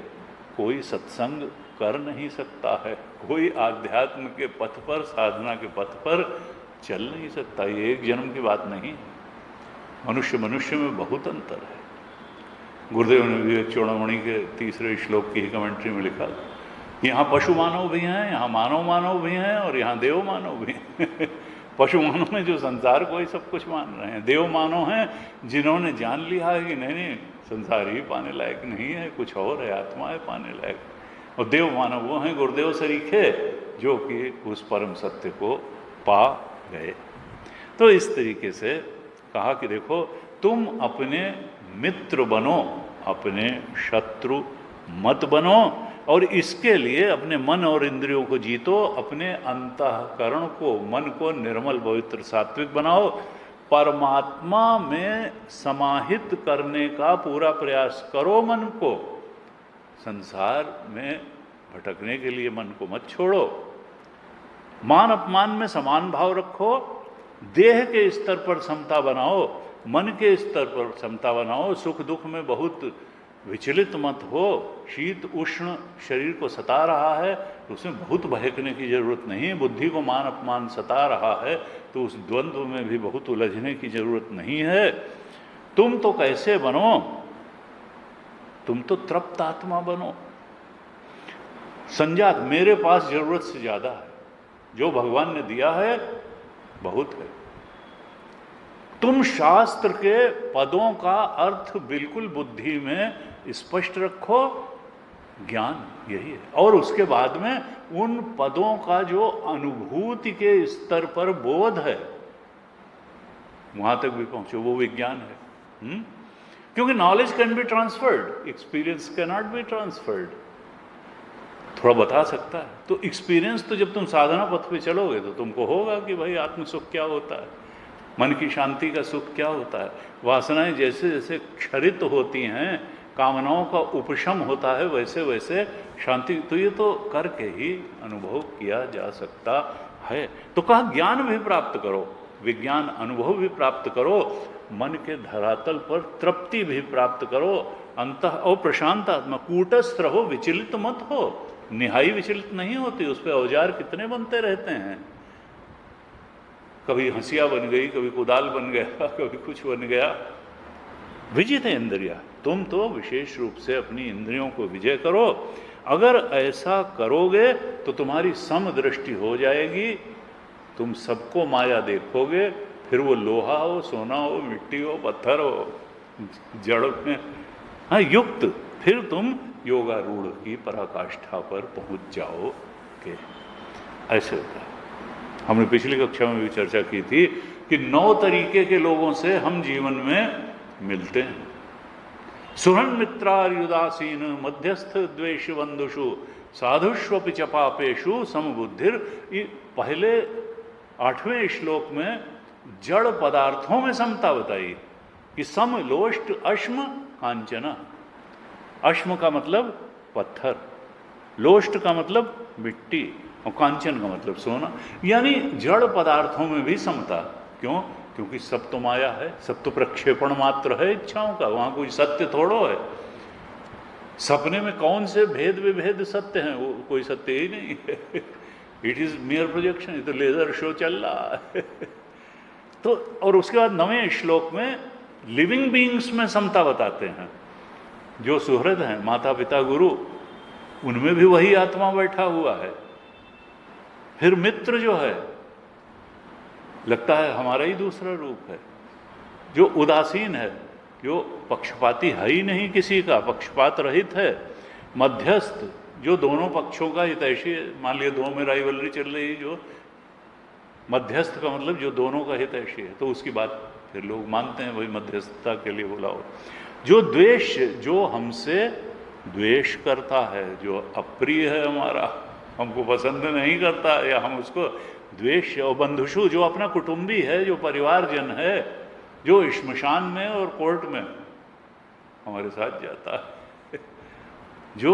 कोई सत्संग कर नहीं सकता है, कोई आध्यात्म के पथ पर, साधना के पथ पर चल नहीं सकता। ये एक जन्म की बात नहीं। मनुष्य मनुष्य में बहुत अंतर है। गुरुदेव ने विवेक चूड़ामणि के 3रे श्लोक की ही कमेंट्री में लिखा, यहाँ पशु मानव भी हैं, यहाँ मानव मानव भी हैं, और यहाँ देव मानव भी हैं। पशु मानव में जो संसार को ही सब कुछ मान रहे हैं, देव मानव हैं जिन्होंने जान लिया है कि नहीं संसार ही पाने लायक नहीं है, कुछ और है, आत्मा है पाने लायक। और देव मानव वो हैं गुरुदेव सरीखे जो कि उस परम सत्य को पा गए। तो इस तरीके से कहा कि देखो तुम अपने मित्र बनो, अपने शत्रु मत बनो, और इसके लिए अपने मन और इंद्रियों को जीतो, अपने अंतःकरण को, मन को निर्मल पवित्र सात्विक बनाओ, परमात्मा में समाहित करने का पूरा प्रयास करो मन को। संसार में भटकने के लिए मन को मत छोड़ो। मान अपमान में समान भाव रखो, देह के स्तर पर समता बनाओ, मन के स्तर पर समता बनाओ, सुख दुख में बहुत विचलित मत हो। शीत उष्ण शरीर को सता रहा है तो उसमें बहुत बहकने की जरूरत नहीं। बुद्धि को मान अपमान सता रहा है तो उस द्वंद्व में भी बहुत उलझने की जरूरत नहीं है। तुम तो कैसे बनो, तुम तो तृप्त आत्मा बनो। संजात, मेरे पास जरूरत से ज्यादा है, जो भगवान ने दिया है बहुत है। तुम शास्त्र के पदों का अर्थ बिल्कुल बुद्धि में स्पष्ट रखो, ज्ञान यही है। और उसके बाद में उन पदों का जो अनुभूति के स्तर पर बोध है वहां तक भी पहुंचो, वो विज्ञान है। क्योंकि knowledge can be transferred, experience can not be transferred. थोड़ा बता सकता है तो एक्सपीरियंस तो जब तुम साधना पथ पे चलोगे तो तुमको होगा कि भाई आत्म सुख क्या होता है, मन की शांति का सुख क्या होता है। वासनाएं जैसे जैसे क्षरित होती हैं, कामनाओं का उपशम होता है, वैसे वैसे शांति, तो ये तो करके ही अनुभव किया जा सकता है। तो कहा ज्ञान भी प्राप्त करो, विज्ञान अनुभव भी प्राप्त करो, मन के धरातल पर तृप्ति भी प्राप्त करो, अंतः और प्रशांत आत्मा, कूटस्थ रहो, विचलित मत हो। निहाई विचलित नहीं होती, उस पर औजार कितने बनते रहते हैं, कभी हंसिया बन गई, कभी कुदाल बन गया, कभी कुछ बन गया। विजित है इंद्रिया, तुम तो विशेष रूप से अपनी इंद्रियों को विजय करो। अगर ऐसा करोगे तो तुम्हारी समदृष्टि हो जाएगी, तुम सबको माया देखोगे, फिर वो लोहा हो, सोना हो, मिट्टी हो, पत्थर हो, जड़ में हाँ युक्त, फिर तुम योगारूढ़ की पराकाष्ठा पर पहुंच जाओगे। ऐसे होता है। हमने पिछली कक्षा में भी चर्चा की थी कि 9 तरीके के लोगों से हम जीवन में मिलते हैं। सुहृन् मित्रार्युदासीन मध्यस्थ द्वेष बंधुषु साधुष्वपि च पापेषु समबुद्धिर। पहले 8वें श्लोक में जड़ पदार्थों में समता बताई कि सम लोष्ट अश्म कांचना। अश्म का मतलब पत्थर, लोष्ट का मतलब मिट्टी और कांचन का मतलब सोना, यानी जड़ पदार्थों में भी समता। क्यों? क्योंकि सब तो माया है, सब तो प्रक्षेपण मात्र है इच्छाओं का, वहां कोई सत्य थोड़ो है। सपने में कौन से भेद विभेद सत्य हैं, वो कोई सत्य ही नहीं है। इट इज मियर प्रोजेक्शन, ये तो लेजर शो चल रहा है। तो और उसके बाद 9वें श्लोक में लिविंग बीइंग्स में समता बताते हैं। जो सुहृद हैं, माता पिता गुरु, उनमें भी वही आत्मा बैठा हुआ है। फिर मित्र जो है, लगता है हमारा ही दूसरा रूप है। जो उदासीन है, जो पक्षपाती है ही नहीं किसी का, पक्षपात रहित है। मध्यस्थ, जो दोनों पक्षों का हितैषी है। मान लिया 2 में राइवलरी चल रही, जो मध्यस्थ का मतलब जो दोनों का हितैषी है, तो उसकी बात फिर लोग मानते हैं, वही मध्यस्थता के लिए बोला हो। जो द्वेष, जो हमसे द्वेष करता है, जो अप्रिय है, हमारा हमको पसंद नहीं करता या हम उसको द्वेष। और बंधुषु, जो अपना कुटुंबी है, जो परिवारजन है, जो श्मशान में और कोर्ट में हमारे साथ जाता है, जो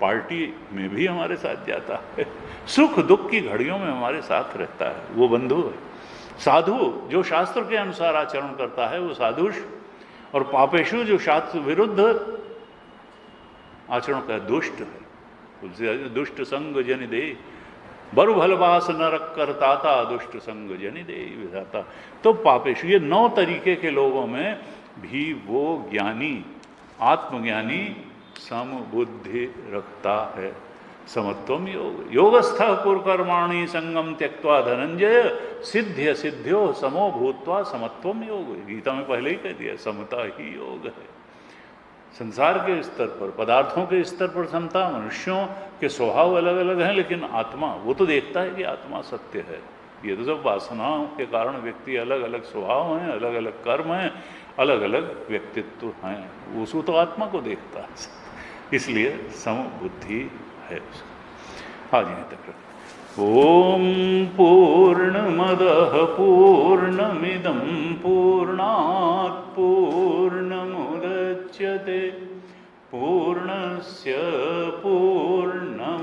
पार्टी में भी हमारे साथ जाता है, सुख दुख की घड़ियों में हमारे साथ रहता है, वो बंधु है। साधु, जो शास्त्र के अनुसार आचरण करता है, वो साधुष। और पापेशु, जो शास्त्र विरुद्ध आचरण का दुष्ट है। दुष्ट संग जनि दे बरु भलवास नरक करताता, दुष्ट संग जनि दे विधाता। तो पापेशु, ये 9 तरीके के लोगों में भी वो ज्ञानी, आत्मज्ञानी समबुद्धि रखता है। समत्वम योग, योगस्थ कुरकर्माणि संगम त्यक्त्वा धनंजय सिद्ध्य सिद्ध्यो समो भूत्वा समत्वम योग। गीता में पहले ही कह दिया, समता ही योग है। संसार के स्तर पर, पदार्थों के स्तर पर समता, मनुष्यों के स्वभाव अलग अलग हैं, लेकिन आत्मा, वो तो देखता है कि आत्मा सत्य है। ये तो सब वासनाओं के कारण व्यक्ति अलग अलग स्वभाव हैं, अलग अलग कर्म हैं, अलग अलग व्यक्तित्व हैं, उसको तो आत्मा को देखता है, इसलिए समबुद्धि है उसका। आज यहीं तक रखें। ओम पूर्णमदः पूर्णमिदं पूर्णात् पूर्णमुदच्यते पूर्णस्य पूर्णमादाय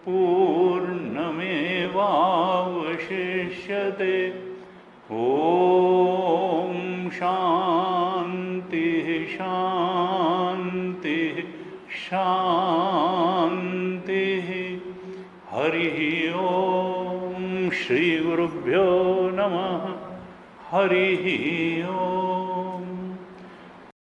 पूर्णमेवावशिष्यते। ओम शांति शांति शांति। हरि ओम। श्री गुरुभ्यो नमः। हरि ओम।